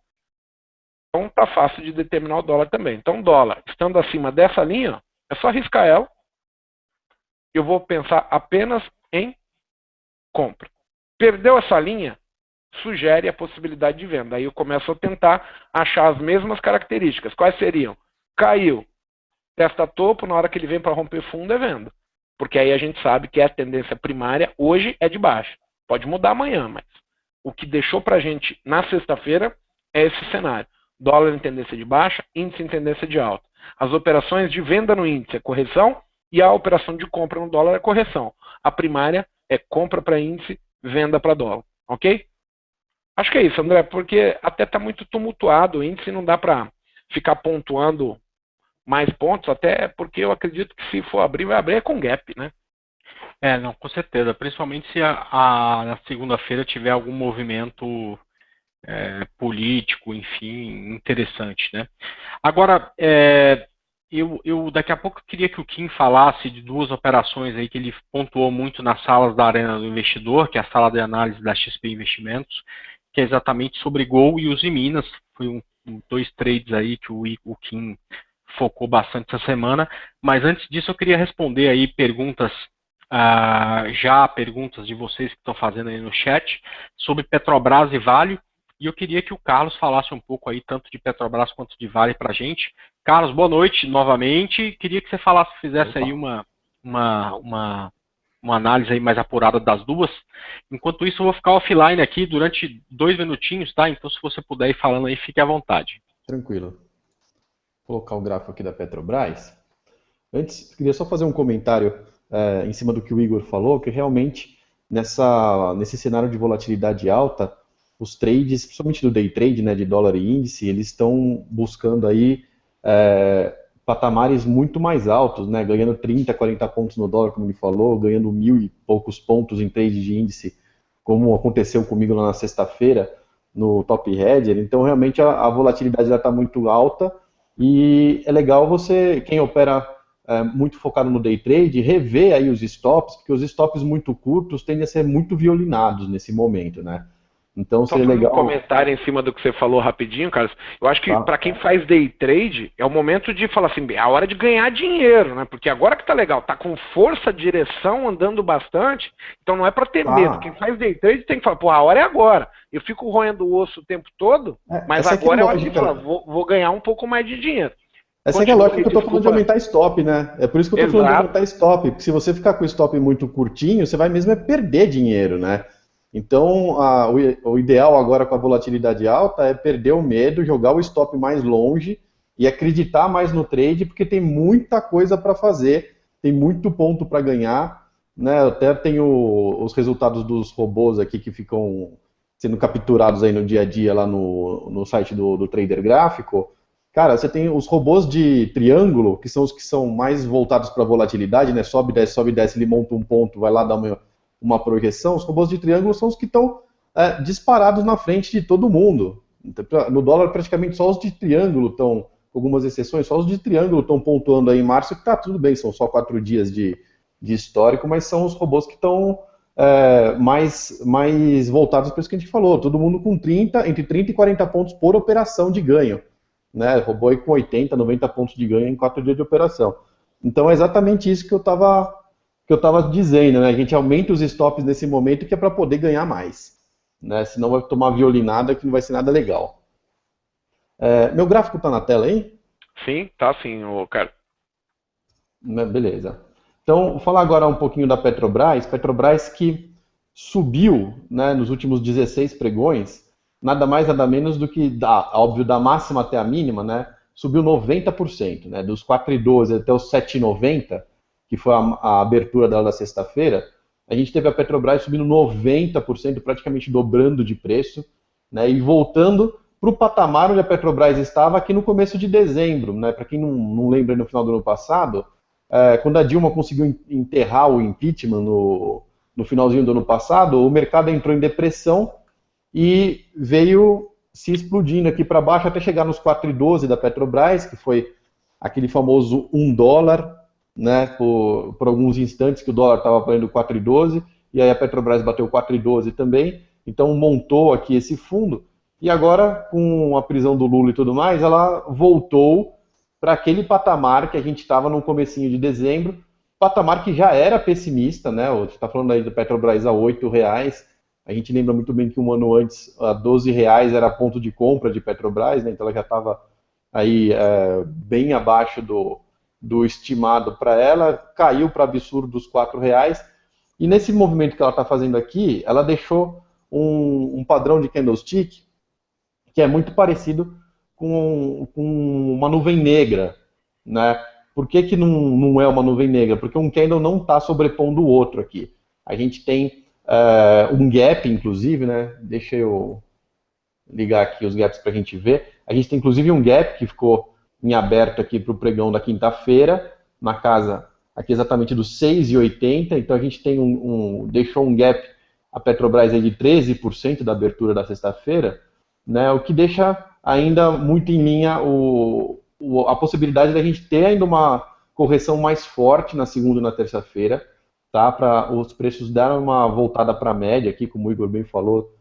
Então está fácil de determinar o dólar também. Então dólar, estando acima dessa linha, é só riscar ela. Eu vou pensar apenas em compra. Perdeu essa linha, sugere a possibilidade de venda. Aí eu começo a tentar achar as mesmas características. Quais seriam? Caiu, testa topo, na hora que ele vem para romper fundo é venda. Porque aí a gente sabe que a tendência primária hoje é de baixa. Pode mudar amanhã, mas o que deixou para a gente na sexta-feira é esse cenário. Dólar em tendência de baixa, índice em tendência de alta. As operações de venda no índice é correção e a operação de compra no dólar é correção. A primária é compra para índice, venda para dólar. Ok? Acho que é isso, André, porque até está muito tumultuado o índice, não dá para ficar pontuando mais pontos, até porque eu acredito que se for abrir, vai abrir com gap, né? Não, com certeza. Principalmente se na segunda-feira tiver algum movimento político, enfim, interessante, né? Agora, eu daqui a pouco queria que o Kim falasse de duas operações aí que ele pontuou muito nas salas da Arena do Investidor, que é a sala de análise da XP Investimentos, que é exatamente sobre Gol e Uzi Minas. Foi dois trades aí que o Kim focou bastante essa semana. Mas antes disso eu queria responder aí perguntas de vocês que estão fazendo aí no chat sobre Petrobras e Vale. E eu queria que o Carlos falasse um pouco aí, tanto de Petrobras quanto de Vale para a gente. Carlos, boa noite novamente. Queria que você fizesse aí uma análise aí mais apurada das duas. Enquanto isso, eu vou ficar offline aqui durante 2 minutinhos, tá? Então, se você puder ir falando aí, fique à vontade. Tranquilo. Vou colocar o gráfico aqui da Petrobras. Antes, queria só fazer um comentário em cima do que o Igor falou, que realmente, nesse cenário de volatilidade alta, os trades, principalmente do day trade, né, de dólar e índice, eles estão buscando aí patamares muito mais altos, né, ganhando 30, 40 pontos no dólar, como ele falou, ganhando 1.000 e poucos pontos em trade de índice, como aconteceu comigo lá na sexta-feira, no Top Header. Então, realmente, a volatilidade está muito alta e é legal quem opera muito focado no day trade, rever aí os stops, porque os stops muito curtos tendem a ser muito violinados nesse momento, né? Então seria legal. Um comentário em cima do que você falou rapidinho, Carlos. Eu acho que para quem faz day trade é o momento de falar assim, é a hora de ganhar dinheiro, né? Porque agora que tá legal, tá com força, direção, andando bastante, então não é para ter medo. Quem faz day trade tem que falar, pô, a hora é agora. Eu fico roendo o osso o tempo todo, mas agora é hora de falar, vou ganhar um pouco mais de dinheiro. Essa é a lógica que eu tô falando de aumentar stop, né? É por isso que eu tô falando de aumentar stop, porque se você ficar com o stop muito curtinho, você vai mesmo perder dinheiro, né? Então, o ideal agora com a volatilidade alta é perder o medo, jogar o stop mais longe e acreditar mais no trade, porque tem muita coisa para fazer, tem muito ponto para ganhar, né? Eu até tenho os resultados dos robôs aqui que ficam sendo capturados aí no dia a dia lá no site do Trader Gráfico, Cara, você tem os robôs de triângulo, que são os que são mais voltados para volatilidade, né? Sobe, desce, ele monta um ponto, vai lá dar uma projeção. Os robôs de triângulo são os que estão disparados na frente de todo mundo. No dólar, praticamente só os de triângulo estão, com algumas exceções, só os de triângulo estão pontuando aí em março, que tá tudo bem, são só 4 dias de histórico, mas são os robôs que estão mais voltados para isso que a gente falou. Todo mundo com entre 30 e 40 pontos por operação de ganho. Né, robô aí com 80, 90 pontos de ganho em 4 dias de operação. Então é exatamente isso que eu estava dizendo, né? A gente aumenta os stops nesse momento que é para poder ganhar mais. Né? Senão vai tomar violinada que não vai ser nada legal. Meu gráfico está na tela aí? Sim, tá sim, cara. Beleza. Então, vou falar agora um pouquinho da Petrobras. Petrobras que subiu, né, nos últimos 16 pregões, nada mais, nada menos do que, óbvio, da máxima até a mínima, né, subiu 90%, né, dos 4,12 até os 7,90, que foi a abertura dela da sexta-feira, a gente teve a Petrobras subindo 90%, praticamente dobrando de preço, né, e voltando para o patamar onde a Petrobras estava aqui no começo de dezembro, né, para quem não lembra, no final do ano passado, quando a Dilma conseguiu enterrar o impeachment no finalzinho do ano passado, o mercado entrou em depressão, e veio se explodindo aqui para baixo até chegar nos 4,12 da Petrobras, que foi aquele famoso $1, né, por alguns instantes que o dólar estava valendo 4,12, e aí a Petrobras bateu 4,12 também, então montou aqui esse fundo, e agora com a prisão do Lula e tudo mais, ela voltou para aquele patamar que a gente estava no comecinho de dezembro, patamar que já era pessimista, né, você está falando aí da Petrobras a R$8, a gente lembra muito bem que um ano antes, a R$12 era ponto de compra de Petrobras, né? Então ela já estava aí bem abaixo do estimado para ela, caiu para absurdo dos R$4. E nesse movimento que ela está fazendo aqui, ela deixou um padrão de candlestick que é muito parecido com uma nuvem negra, né? Por que não é uma nuvem negra? Porque um candle não está sobrepondo o outro aqui. A gente tem um gap, inclusive, né? Deixa eu ligar aqui os gaps para a gente ver. A gente tem, inclusive, um gap que ficou em aberto aqui para o pregão da quinta-feira, na casa aqui exatamente dos 6,80. Então, a gente tem deixou um gap, a Petrobras aí de 13% da abertura da sexta-feira, né? O que deixa ainda muito em linha a possibilidade da gente ter ainda uma correção mais forte na segunda e na terça-feira, tá? Para os preços darem uma voltada para a média aqui, como o Igor bem falou,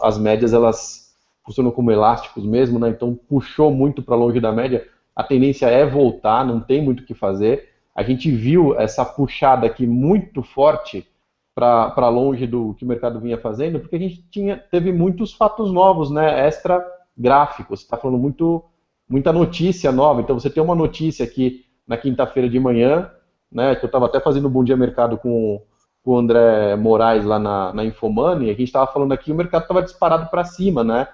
as médias elas funcionam como elásticos mesmo, né? Então puxou muito para longe da média, a tendência é voltar, não tem muito o que fazer. A gente viu essa puxada aqui muito forte para longe do que o mercado vinha fazendo, porque a gente teve muitos fatos novos, né? Extra gráficos, está falando muita notícia nova. Então você tem uma notícia aqui na quinta-feira de manhã, né, que eu estava até fazendo um Bom Dia Mercado com o André Moraes lá na Infomoney, e a gente estava falando aqui, o mercado estava disparado para cima, né,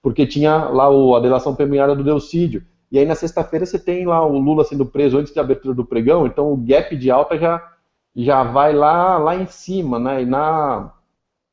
porque tinha lá a delação premiada do Delcídio, e aí na sexta-feira você tem lá o Lula sendo preso antes da abertura do pregão, então o gap de alta já vai lá em cima, né, e na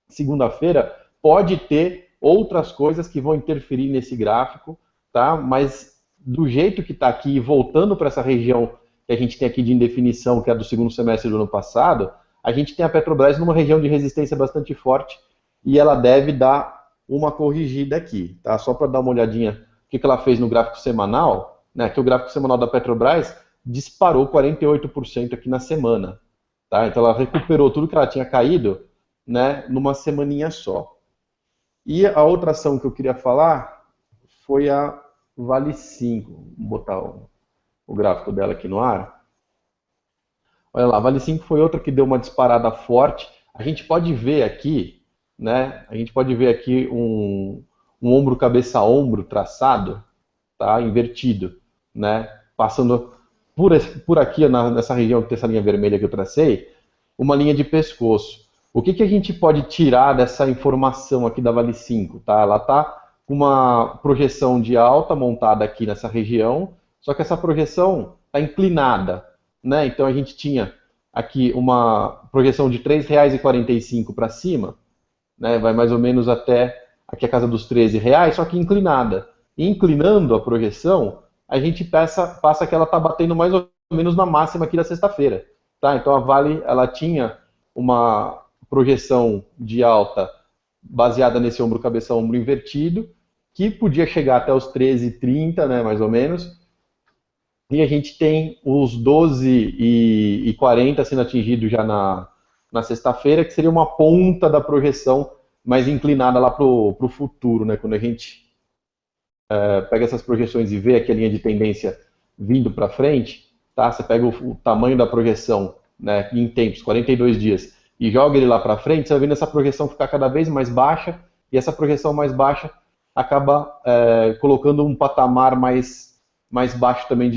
segunda-feira pode ter outras coisas que vão interferir nesse gráfico, tá, mas do jeito que está aqui, voltando para essa região que a gente tem aqui de indefinição, que é do segundo semestre do ano passado, a gente tem a Petrobras numa região de resistência bastante forte e ela deve dar uma corrigida aqui, tá? Só para dar uma olhadinha o que ela fez no gráfico semanal, né? Que o gráfico semanal da Petrobras disparou 48% aqui na semana, tá? Então ela recuperou tudo que ela tinha caído, né, numa semaninha só. E a outra ação que eu queria falar foi a Vale 5. Vou botar o gráfico dela aqui no ar. Olha lá, a Vale 5 foi outra que deu uma disparada forte. A gente pode ver aqui, né? A gente pode ver aqui um ombro cabeça a ombro traçado, tá? Invertido, né? Passando por aqui nessa região que tem essa linha vermelha que eu tracei, uma linha de pescoço. O que a gente pode tirar dessa informação aqui da Vale 5, tá? Ela tá com uma projeção de alta montada aqui nessa região, só que essa projeção está inclinada, né? Então a gente tinha aqui uma projeção de R$ 3,45 para cima, né? Vai mais ou menos até aqui a casa dos R$ 13, só que inclinada. Inclinando a projeção, a gente passa que ela está batendo mais ou menos na máxima aqui da sexta-feira. Tá? Então a Vale ela tinha uma projeção de alta baseada nesse ombro-cabeça-ombro invertido, que podia chegar até os 13,30, né, mais ou menos. E a gente tem os 12,40 sendo atingidos já na sexta-feira, que seria uma ponta da projeção mais inclinada lá para o futuro, né? Quando a gente pega essas projeções e vê aqui a linha de tendência vindo para frente, tá? Você pega o tamanho da projeção, né, em tempos, 42 dias, e joga ele lá para frente, você vai vendo essa projeção ficar cada vez mais baixa, e essa projeção mais baixa acaba colocando um patamar mais baixo também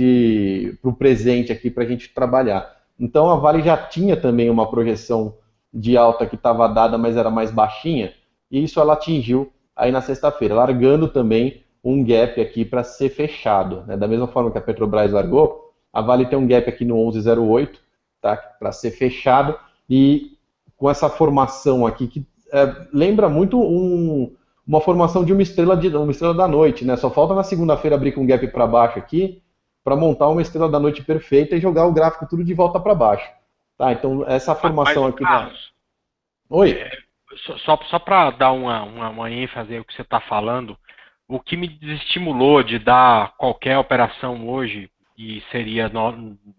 para o presente aqui para a gente trabalhar. Então a Vale já tinha também uma projeção de alta que estava dada, mas era mais baixinha, e isso ela atingiu aí na sexta-feira, largando também um gap aqui para ser fechado, né? Da mesma forma que a Petrobras largou, a Vale tem um gap aqui no 11,08, tá? Para ser fechado, e com essa formação aqui que lembra muito uma formação de uma estrela da noite, né? Só falta na segunda-feira abrir com um gap para baixo aqui para montar uma estrela da noite perfeita e jogar o gráfico tudo de volta para baixo, tá? Então essa formação aqui. Carlos, Oi. Só para dar uma ênfase ao que você está falando, o que me desestimulou de dar qualquer operação hoje, e seria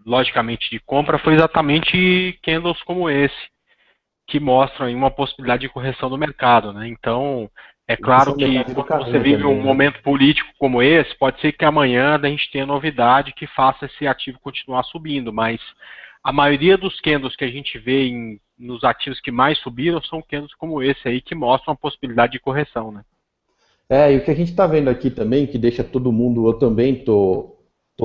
logicamente de compra, foi exatamente candles como esse, que mostram aí uma possibilidade de correção do mercado, né? Então, é claro que quando você vive um momento político como esse, pode ser que amanhã a gente tenha novidade que faça esse ativo continuar subindo, mas a maioria dos candles que a gente vê nos ativos que mais subiram são candles como esse aí, que mostram a possibilidade de correção, né? E o que a gente está vendo aqui também, que deixa todo mundo, eu também tô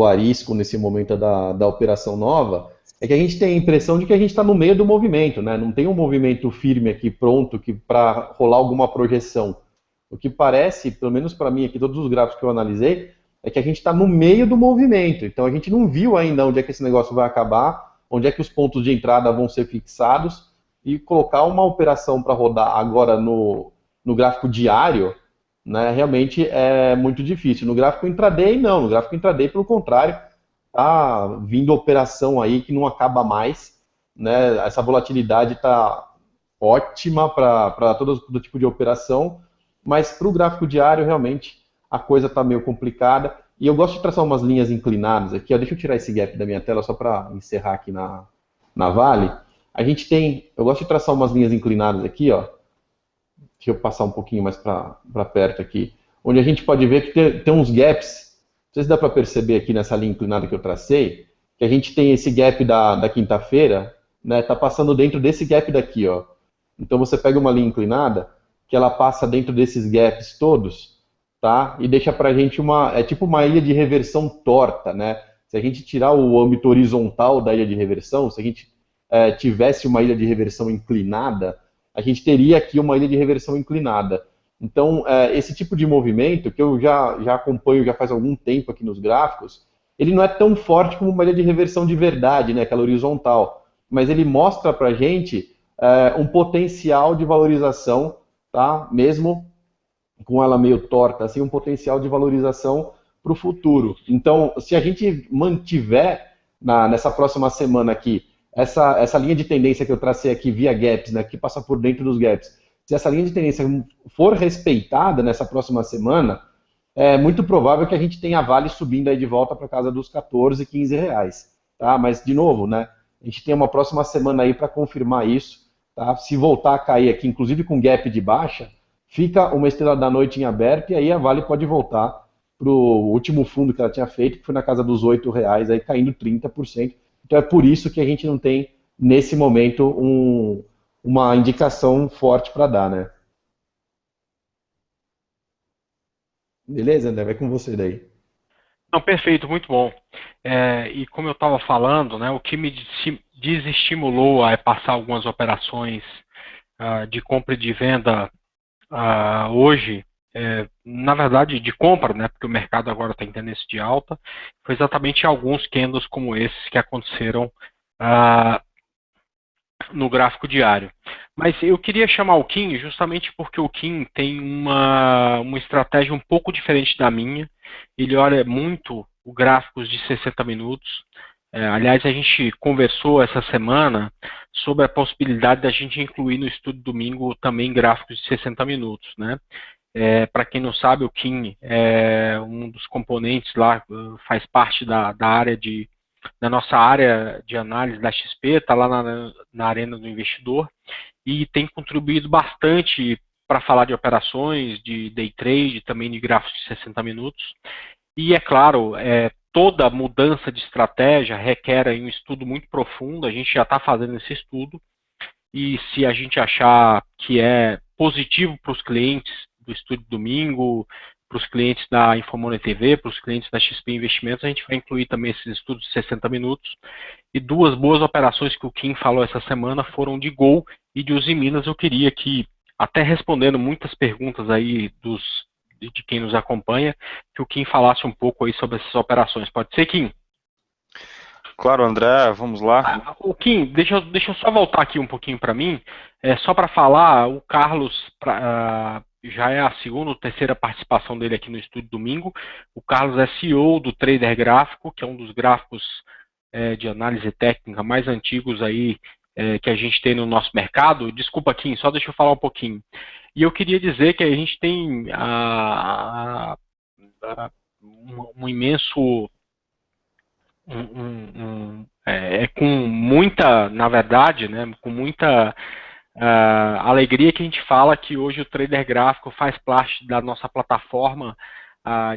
arisco nesse momento da operação nova, é que a gente tem a impressão de que a gente está no meio do movimento, né? Não tem um movimento firme aqui pronto para rolar alguma projeção. O que parece, pelo menos para mim aqui, todos os gráficos que eu analisei, é que a gente está no meio do movimento. Então a gente não viu ainda onde é que esse negócio vai acabar, onde é que os pontos de entrada vão ser fixados, e colocar uma operação para rodar agora no gráfico diário, né, realmente é muito difícil. No gráfico intraday, não. No gráfico intraday, pelo contrário, tá vindo operação aí que não acaba mais, né? Essa volatilidade está ótima para todo tipo de operação, mas para o gráfico diário, realmente, a coisa está meio complicada. E eu gosto de traçar umas linhas inclinadas aqui. Ó, deixa eu tirar esse gap da minha tela só para encerrar aqui na Vale. A gente tem, eu gosto de traçar umas linhas inclinadas aqui, ó. Deixa eu passar um pouquinho mais para perto aqui, onde a gente pode ver que tem uns gaps, não sei se dá para perceber aqui nessa linha inclinada que eu tracei, que a gente tem esse gap da quinta-feira, né, tá passando dentro desse gap daqui, ó. Então você pega uma linha inclinada, que ela passa dentro desses gaps todos, tá, e deixa pra gente é tipo uma ilha de reversão torta, né, se a gente tirar o âmbito horizontal da ilha de reversão, se a gente tivesse uma ilha de reversão inclinada, a gente teria aqui uma ilha de reversão inclinada. Então, esse tipo de movimento, que eu já acompanho já faz algum tempo aqui nos gráficos, ele não é tão forte como uma ilha de reversão de verdade, né, aquela horizontal, mas ele mostra para a gente um potencial de valorização, tá? Mesmo com ela meio torta, assim, um potencial de valorização para o futuro. Então, se a gente mantiver nessa próxima semana aqui, essa linha de tendência que eu tracei aqui via gaps, né, que passa por dentro dos gaps, se essa linha de tendência for respeitada nessa próxima semana, é muito provável que a gente tenha a Vale subindo aí de volta para casa dos 14, 15 reais. Tá? Mas, de novo, né, a gente tem uma próxima semana aí para confirmar isso. Tá? Se voltar a cair aqui, inclusive com gap de baixa, fica uma estrela da noite em aberto e aí a Vale pode voltar para o último fundo que ela tinha feito, que foi na casa dos R$8, aí caindo 30%. Então é por isso que a gente não tem, nesse momento, uma indicação forte para dar, né? Beleza, André? Vai com você daí. Não, perfeito, muito bom. E como eu estava falando, né, o que me desestimulou a passar algumas operações de compra e de venda hoje, na verdade de compra, né, porque o mercado agora está em tendência de alta, foi exatamente alguns candles como esses que aconteceram no gráfico diário. Mas eu queria chamar o Kim justamente porque o Kim tem uma estratégia um pouco diferente da minha. Ele olha muito o gráficos de 60 minutos. Aliás, a gente conversou essa semana sobre a possibilidade da gente incluir no estudo domingo também gráficos de 60 minutos, né? Para quem não sabe, o Kim é um dos componentes lá, faz parte da nossa área de análise da XP, está lá na Arena do Investidor, e tem contribuído bastante para falar de operações, de day trade, também de gráficos de 60 minutos. E é claro, toda mudança de estratégia requer um estudo muito profundo, a gente já está fazendo esse estudo, e se a gente achar que é positivo para os clientes do Estúdio Domingo, para os clientes da Infomoney TV, para os clientes da XP Investimentos, a gente vai incluir também esses estudos de 60 minutos. E duas boas operações que o Kim falou essa semana foram de Gol e de Uzi Minas. Eu queria que, até respondendo muitas perguntas aí de quem nos acompanha, que o Kim falasse um pouco aí sobre essas operações. Pode ser, Kim? Claro, André, vamos lá. O Kim, deixa eu só voltar aqui um pouquinho para mim, só para falar, o Carlos já é a segunda ou terceira participação dele aqui no Estúdio Domingo. O Carlos é CEO do Trader Gráfico, que é um dos gráficos de análise técnica mais antigos aí que a gente tem no nosso mercado. Desculpa, Kim, só deixa eu falar um pouquinho. E eu queria dizer que a gente tem um imenso... com muita, na verdade, né, com muita alegria que a gente fala que hoje o Trader Gráfico faz parte da nossa plataforma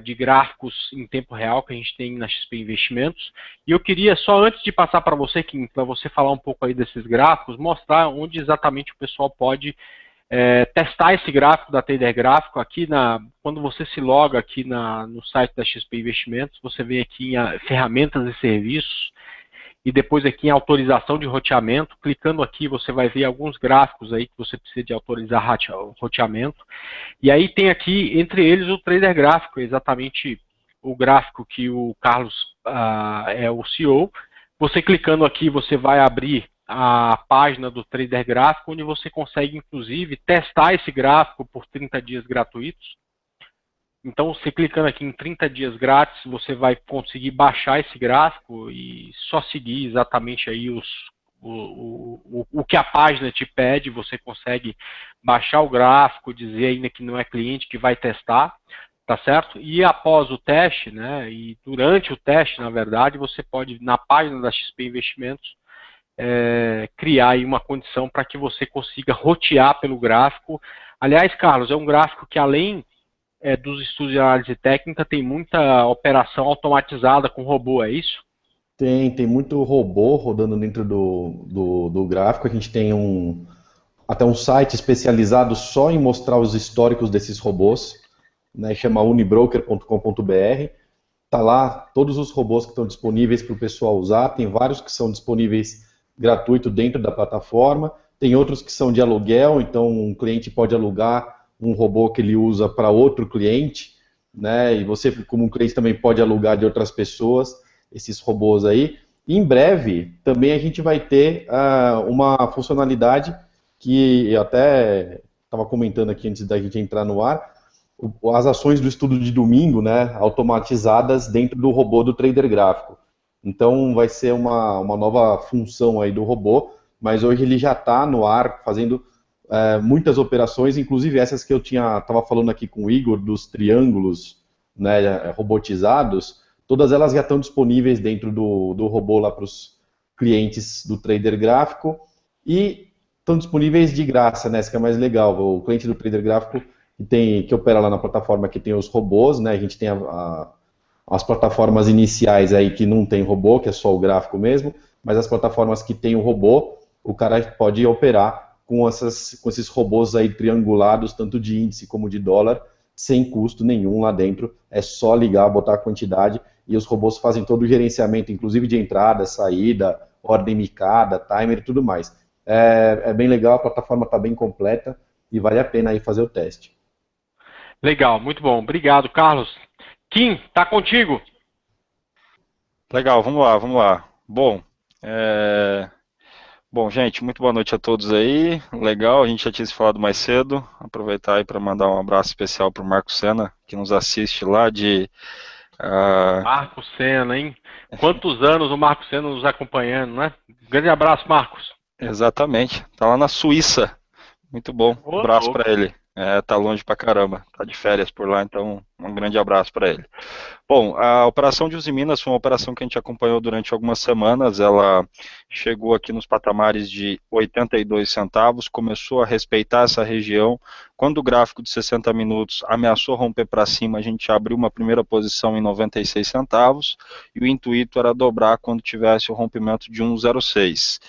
de gráficos em tempo real que a gente tem na XP Investimentos. E eu queria, só antes de passar para você, Kim, para você falar um pouco aí desses gráficos, mostrar onde exatamente o pessoal pode testar esse gráfico da Trader Gráfico aqui quando você se loga aqui no site da XP Investimentos, você vem aqui em ferramentas e serviços e depois aqui em autorização de roteamento. Clicando aqui você vai ver alguns gráficos aí que você precisa de autorizar roteamento. E aí tem aqui entre eles o Trader Gráfico, exatamente o gráfico que o Carlos é o CEO. Você clicando aqui você vai abrir a página do Trader Gráfico, onde você consegue, inclusive, testar esse gráfico por 30 dias gratuitos. Então, você clicando aqui em 30 dias grátis, você vai conseguir baixar esse gráfico e só seguir exatamente aí o que a página te pede. Você consegue baixar o gráfico, dizer ainda que não é cliente, que vai testar, tá certo? E após o teste, né, e durante o teste, na verdade, você pode, na página da XP Investimentos, criar aí uma condição para que você consiga rotear pelo gráfico. Aliás, Carlos, é um gráfico que além dos estudos de análise técnica, tem muita operação automatizada com robô, é isso? Tem muito robô rodando dentro do gráfico. A gente tem até um site especializado só em mostrar os históricos desses robôs, né, chama unibroker.com.br. Tá lá todos os robôs que estão disponíveis para o pessoal usar. Tem vários que são disponíveis gratuito dentro da plataforma, tem outros que são de aluguel, então um cliente pode alugar um robô que ele usa para outro cliente, né? E você, como cliente, também pode alugar de outras pessoas esses robôs aí. E em breve, também a gente vai ter uma funcionalidade que eu até estava comentando aqui antes da gente entrar no ar, as ações do estudo de domingo, né, automatizadas dentro do robô do Trader Gráfico. Então vai ser uma nova função aí do robô, mas hoje ele já está no ar fazendo muitas operações, inclusive essas que eu estava falando aqui com o Igor, dos triângulos, né, robotizados, todas elas já estão disponíveis dentro do robô lá para os clientes do Trader Gráfico e estão disponíveis de graça, né, isso que é mais legal. O cliente do Trader Gráfico que opera lá na plataforma que tem os robôs, né, a gente tem as plataformas iniciais aí que não tem robô, que é só o gráfico mesmo, mas as plataformas que tem o robô, o cara pode operar com esses robôs aí triangulados, tanto de índice como de dólar, sem custo nenhum lá dentro. É só ligar, botar a quantidade e os robôs fazem todo o gerenciamento, inclusive de entrada, saída, ordem micada, timer e tudo mais. É bem legal, a plataforma está bem completa e vale a pena aí fazer o teste. Legal, muito bom. Obrigado, Carlos. Kim, tá contigo. Legal, vamos lá. Bom, Bom, gente, muito boa noite a todos aí. Legal, a gente já tinha se falado mais cedo. Aproveitar aí para mandar um abraço especial para o Marco Sena, que nos assiste lá de... Marco Sena, hein? Quantos anos o Marco Sena nos acompanhando, né? Grande abraço, Marcos. Exatamente, tá lá na Suíça. Muito bom, Ô, abraço louco. para ele. Tá longe pra caramba, tá de férias por lá, então um grande abraço para ele. Bom, a operação de Usiminas foi uma operação que a gente acompanhou durante algumas semanas. Ela chegou aqui nos patamares de 82 centavos, começou a respeitar essa região. Quando o gráfico de 60 minutos ameaçou romper para cima, a gente abriu uma primeira posição em 96 centavos e o intuito era dobrar quando tivesse o rompimento de 1,06.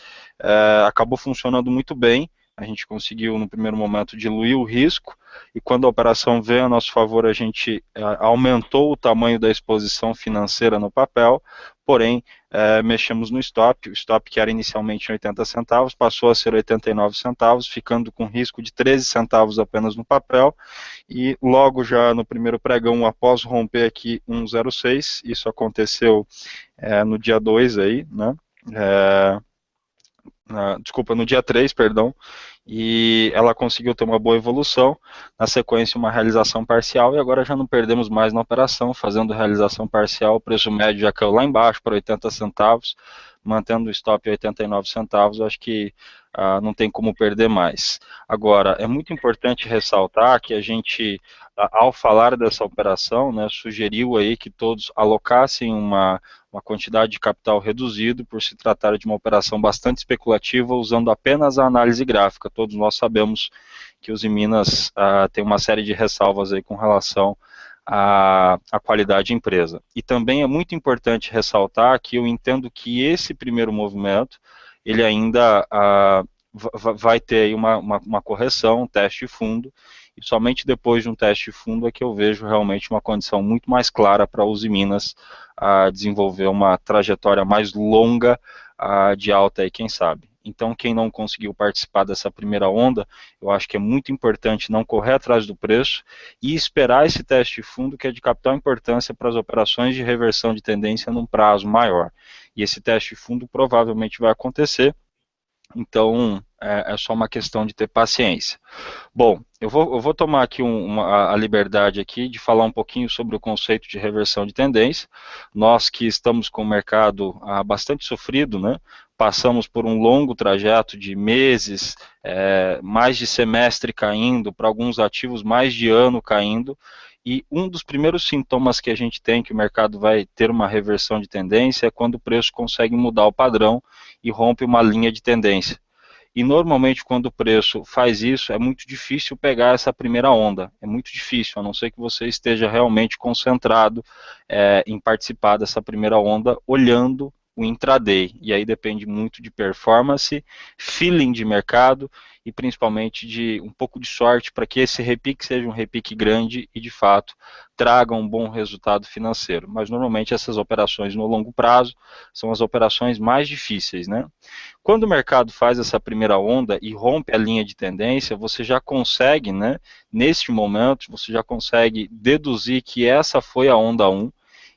Acabou funcionando muito bem. A gente conseguiu, no primeiro momento, diluir o risco, e quando a operação veio a nosso favor, a gente aumentou o tamanho da exposição financeira no papel, porém, mexemos no stop. O stop, que era inicialmente em 80 centavos, passou a ser 89 centavos, ficando com risco de 13 centavos apenas no papel, e logo já no primeiro pregão, após romper aqui 1,06, isso aconteceu no dia 2 aí, né? Desculpa, no dia 3, perdão, e ela conseguiu ter uma boa evolução, na sequência uma realização parcial, e agora já não perdemos mais na operação, fazendo realização parcial, o preço médio já caiu lá embaixo para 80 centavos, mantendo o stop a 89 centavos, acho que não tem como perder mais. Agora, é muito importante ressaltar que a gente, ao falar dessa operação, né, sugeriu aí que todos alocassem uma quantidade de capital reduzido, por se tratar de uma operação bastante especulativa, usando apenas a análise gráfica. Todos nós sabemos que os Minas tem uma série de ressalvas aí com relação à qualidade de empresa. E também é muito importante ressaltar que eu entendo que esse primeiro movimento, ele ainda vai ter aí uma correção, um teste de fundo, e somente depois de um teste de fundo é que eu vejo realmente uma condição muito mais clara para a Usiminas desenvolver uma trajetória mais longa de alta aí, quem sabe. Então, quem não conseguiu participar dessa primeira onda, eu acho que é muito importante não correr atrás do preço e esperar esse teste de fundo, que é de capital importância para as operações de reversão de tendência num prazo maior. E esse teste de fundo provavelmente vai acontecer, então é só uma questão de ter paciência. Bom, eu vou tomar aqui a liberdade aqui de falar um pouquinho sobre o conceito de reversão de tendência. Nós que estamos com o mercado bastante sofrido, né? Passamos por um longo trajeto de meses, mais de semestre caindo, para alguns ativos mais de ano caindo, e um dos primeiros sintomas que a gente tem que o mercado vai ter uma reversão de tendência é quando o preço consegue mudar o padrão e rompe uma linha de tendência. E normalmente quando o preço faz isso, é muito difícil pegar essa primeira onda. É muito difícil, a não ser que você esteja realmente concentrado em participar dessa primeira onda, olhando o intraday. E aí depende muito de performance, feeling de mercado e principalmente de um pouco de sorte para que esse repique seja um repique grande e de fato traga um bom resultado financeiro. Mas normalmente essas operações no longo prazo são as operações mais difíceis, né? Quando o mercado faz essa primeira onda e rompe a linha de tendência, você já consegue, né, neste momento, você já consegue deduzir que essa foi a onda 1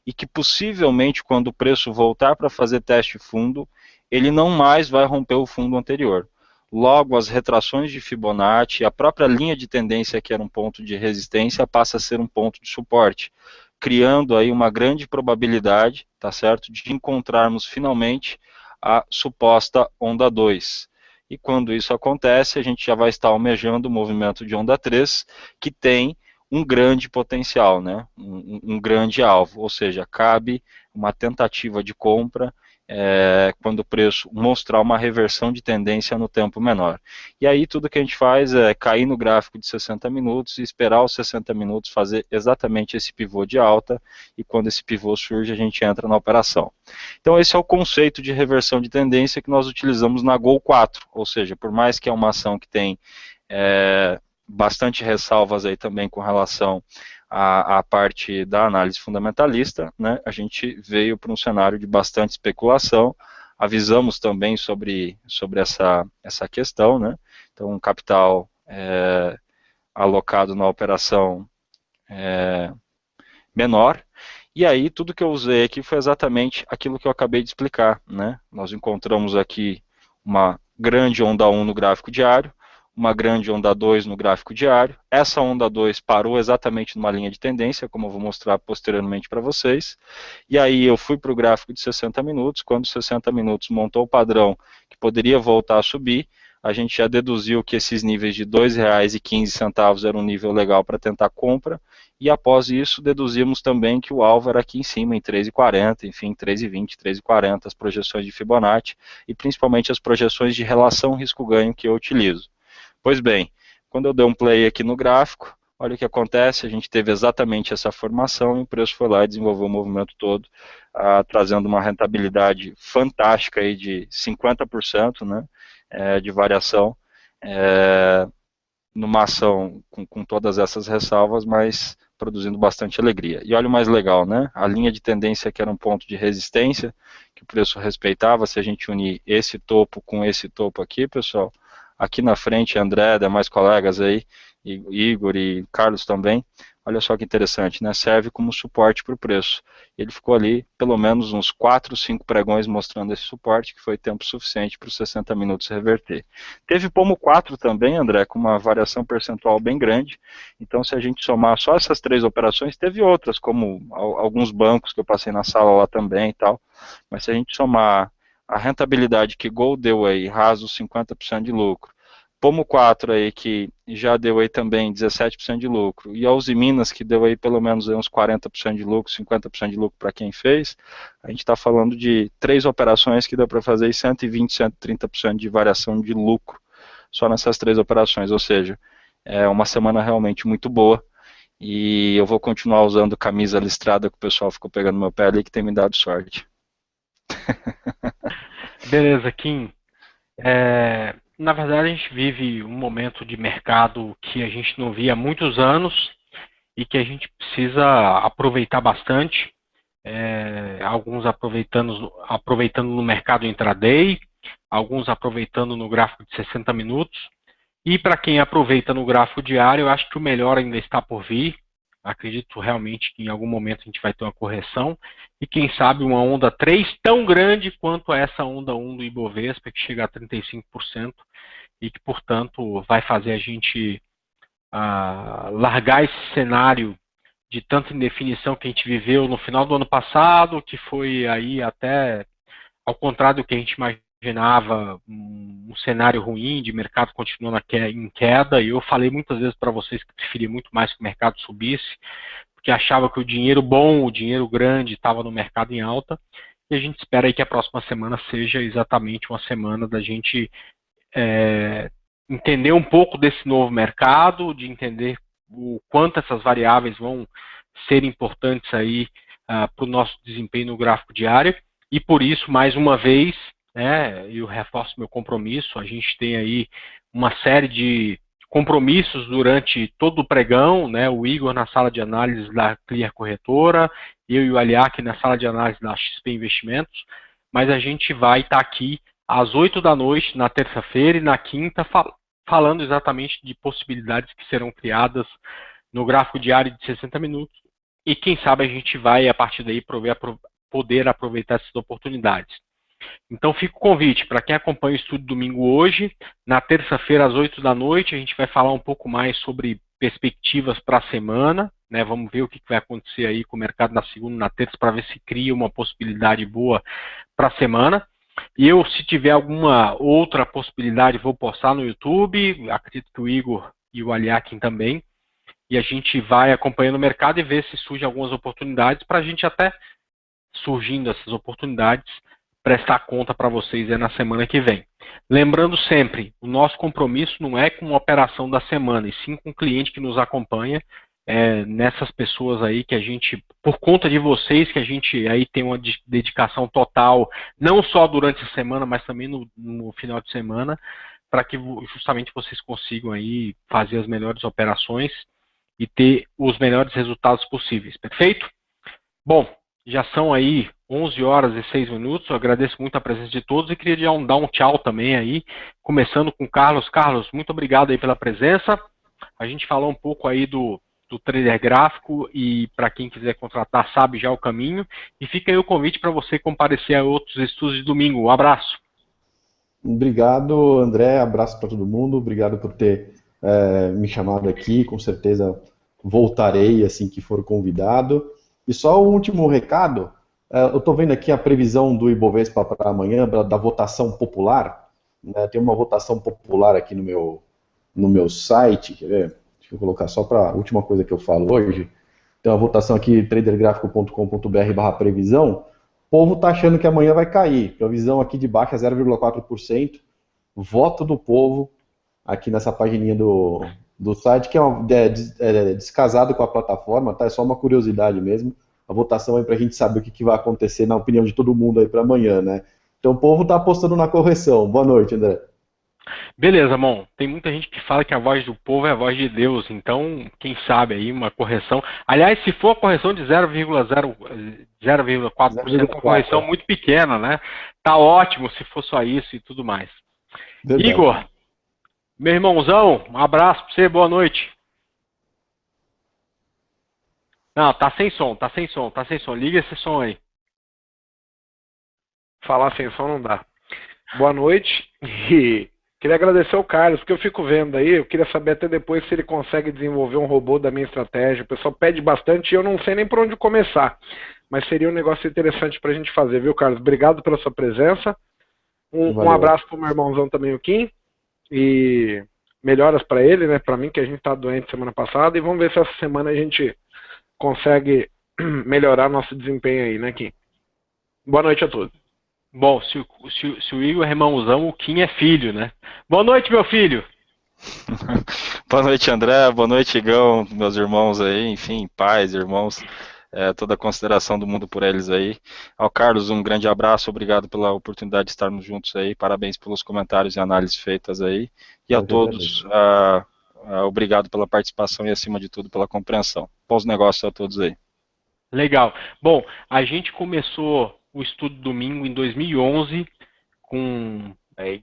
e que possivelmente quando o preço voltar para fazer teste fundo, ele não mais vai romper o fundo anterior. Logo, as retrações de Fibonacci, a própria linha de tendência que era um ponto de resistência passa a ser um ponto de suporte, criando aí uma grande probabilidade, tá certo, de encontrarmos finalmente a suposta onda 2. E quando isso acontece, a gente já vai estar almejando o movimento de onda 3, que tem um grande potencial, né? um grande alvo, ou seja, cabe uma tentativa de compra quando o preço mostrar uma reversão de tendência no tempo menor. E aí tudo que a gente faz é cair no gráfico de 60 minutos e esperar os 60 minutos fazer exatamente esse pivô de alta, e quando esse pivô surge, a gente entra na operação. Então esse é o conceito de reversão de tendência que nós utilizamos na Gol 4, ou seja, por mais que é uma ação que tem bastante ressalvas aí também com relação à parte da análise fundamentalista, né, a gente veio para um cenário de bastante especulação, avisamos também sobre essa questão, né, então um capital alocado na operação menor, e aí tudo que eu usei aqui foi exatamente aquilo que eu acabei de explicar, né, nós encontramos aqui uma grande onda 1 no gráfico diário, uma grande onda 2 no gráfico diário. Essa onda 2 parou exatamente numa linha de tendência, como eu vou mostrar posteriormente para vocês. E aí eu fui para o gráfico de 60 minutos, quando 60 minutos montou o padrão que poderia voltar a subir, a gente já deduziu que esses níveis de R$ 2,15 era um nível legal para tentar compra, e após isso deduzimos também que o alvo era aqui em cima, em 3,40, enfim, 3,20, 3,40, as projeções de Fibonacci, e principalmente as projeções de relação risco-ganho que eu utilizo. Pois bem, quando eu dei um play aqui no gráfico, olha o que acontece, a gente teve exatamente essa formação e o preço foi lá e desenvolveu o movimento todo, trazendo uma rentabilidade fantástica aí de 50%, né, de variação, numa ação com todas essas ressalvas, mas produzindo bastante alegria. E olha o mais legal, né? A linha de tendência que era um ponto de resistência, que o preço respeitava, se a gente unir esse topo com esse topo aqui, pessoal, aqui na frente, André, demais colegas aí, Igor e Carlos também, olha só que interessante, né? Serve como suporte para o preço. Ele ficou ali pelo menos uns 4, 5 pregões mostrando esse suporte, que foi tempo suficiente para os 60 minutos reverter. Teve pomo 4 também, André, com uma variação percentual bem grande. Então, se a gente somar só essas 3 operações, teve outras, como alguns bancos que eu passei na sala lá também e tal. Mas se a gente somar a rentabilidade que Gol deu aí, raso 50% de lucro, Pomo 4 aí, que já deu aí também 17% de lucro, e a Uzi Minas, que deu aí pelo menos aí uns 40% de lucro, 50% de lucro para quem fez, a gente está falando de 3 operações que dá para fazer aí 120%, 130% de variação de lucro, só nessas 3 operações, ou seja, é uma semana realmente muito boa, e eu vou continuar usando camisa listrada que o pessoal ficou pegando meu pé ali, que tem me dado sorte. Beleza, Kim. Na verdade, a gente vive um momento de mercado que a gente não via há muitos anos e que a gente precisa aproveitar bastante. Alguns aproveitando no mercado intraday, alguns aproveitando no gráfico de 60 minutos. E para quem aproveita no gráfico diário, eu acho que o melhor ainda está por vir. Acredito realmente que em algum momento a gente vai ter uma correção. E quem sabe uma onda 3 tão grande quanto essa onda 1 do Ibovespa, que chega a 35%, e que, portanto, vai fazer a gente largar esse cenário de tanta indefinição que a gente viveu no final do ano passado, que foi aí até ao contrário do que a gente imaginava, um cenário ruim de mercado continuando em queda, e eu falei muitas vezes para vocês que preferia muito mais que o mercado subisse, porque achava que o dinheiro bom, o dinheiro grande estava no mercado em alta, e a gente espera aí que a próxima semana seja exatamente uma semana da gente entender um pouco desse novo mercado, de entender o quanto essas variáveis vão ser importantes aí para o nosso desempenho no gráfico diário, e por isso, mais uma vez, eu reforço meu compromisso, a gente tem aí uma série de compromissos durante todo o pregão, né? O Igor na sala de análise da Clear Corretora, eu e o Aliac na sala de análise da XP Investimentos, mas a gente vai estar aqui às 8 da noite, na terça-feira e na quinta, falando exatamente de possibilidades que serão criadas no gráfico diário de 60 minutos, e quem sabe a gente vai, a partir daí, poder aproveitar essas oportunidades. Então fica o convite para quem acompanha o Estúdio Domingo hoje, na terça-feira às 8 da noite, a gente vai falar um pouco mais sobre perspectivas para a semana, né? Vamos ver o que vai acontecer aí com o mercado na segunda e na terça, para ver se cria uma possibilidade boa para a semana. E eu, se tiver alguma outra possibilidade, vou postar no YouTube, acredito que o Igor e o Aliakin também, e a gente vai acompanhando o mercado e ver se surgem algumas oportunidades, para a gente até, surgindo essas oportunidades, prestar conta para vocês na semana que vem. Lembrando sempre, o nosso compromisso não é com uma operação da semana, e sim com o cliente que nos acompanha, nessas pessoas aí que a gente, por conta de vocês, que a gente aí tem uma dedicação total, não só durante a semana, mas também no final de semana, para que justamente vocês consigam aí fazer as melhores operações e ter os melhores resultados possíveis, perfeito? Bom, já são aí 11 horas e 6 minutos, eu agradeço muito a presença de todos e queria dar um tchau também aí, começando com o Carlos. Carlos, muito obrigado aí pela presença. A gente falou um pouco aí do trader gráfico e para quem quiser contratar sabe já o caminho. E fica aí o convite para você comparecer a outros estudos de domingo. Um abraço. Obrigado, André. Abraço para todo mundo. Obrigado por ter me chamado aqui. Com certeza voltarei assim que for convidado. E só um último recado. Eu estou vendo aqui a previsão do Ibovespa para amanhã, da votação popular. Né? Tem uma votação popular aqui no meu site. Quer ver? Deixa eu colocar só para a última coisa que eu falo hoje. Tem uma votação aqui, tradergráfico.com.br/previsão. O povo está achando que amanhã vai cair. Previsão aqui de baixa 0,4%. Voto do povo aqui nessa pagininha do site, que é descasado com a plataforma, tá? É só uma curiosidade mesmo. A votação aí para a gente saber o que vai acontecer na opinião de todo mundo aí para amanhã, né? Então o povo está apostando na correção. Boa noite, André. Beleza, bom. Tem muita gente que fala que a voz do povo é a voz de Deus, então, quem sabe aí uma correção. Aliás, se for a correção de 0,4%, uma correção muito pequena, né? Tá ótimo se for só isso e tudo mais. Verdade. Igor, meu irmãozão, um abraço pra você, boa noite. Não, tá sem som. Liga esse som aí. Falar sem som não dá. Boa noite e queria agradecer ao Carlos, porque eu fico vendo aí, eu queria saber até depois se ele consegue desenvolver um robô da minha estratégia. O pessoal pede bastante e eu não sei nem por onde começar, mas seria um negócio interessante pra gente fazer, viu, Carlos? Obrigado pela sua presença. Um abraço pro meu irmãozão também, o Kim, e melhoras pra ele, né, pra mim, que a gente tá doente semana passada, e vamos ver se essa semana a gente consegue melhorar nosso desempenho aí, né, Kim? Boa noite a todos. Bom, se o Igor é irmãozão, o Kim é filho, né? Boa noite, meu filho! Boa noite, André. Boa noite, Igão, meus irmãos aí, enfim, pais, irmãos, toda a consideração do mundo por eles aí. Ao Carlos, um grande abraço, obrigado pela oportunidade de estarmos juntos aí, parabéns pelos comentários e análises feitas aí. E a todos, obrigado pela participação e, acima de tudo, pela compreensão. Bons negócios a todos aí. Legal. Bom, a gente começou o estudo domingo em 2011,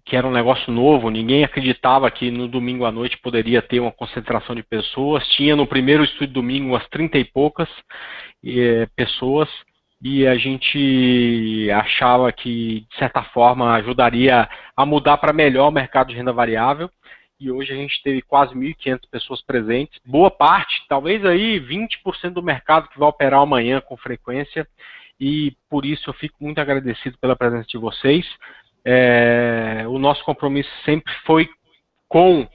que era um negócio novo, ninguém acreditava que no domingo à noite poderia ter uma concentração de pessoas. Tinha no primeiro estudo domingo umas 30 e poucas pessoas, e a gente achava que, de certa forma, ajudaria a mudar para melhor o mercado de renda variável. E hoje a gente teve quase 1.500 pessoas presentes, boa parte, talvez aí 20% do mercado que vai operar amanhã com frequência, e por isso eu fico muito agradecido pela presença de vocês. O nosso compromisso sempre foi com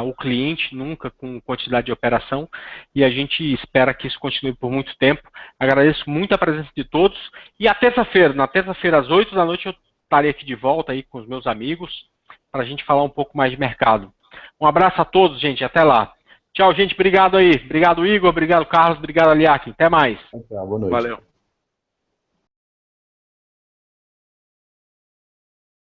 o cliente, nunca com quantidade de operação, e a gente espera que isso continue por muito tempo. Agradeço muito a presença de todos, e na terça-feira às 8 da noite eu estarei aqui de volta aí com os meus amigos, para a gente falar um pouco mais de mercado. Um abraço a todos, gente. Até lá. Tchau, gente. Obrigado aí. Obrigado, Igor. Obrigado, Carlos. Obrigado, Aliakin. Até mais. Boa noite. Valeu.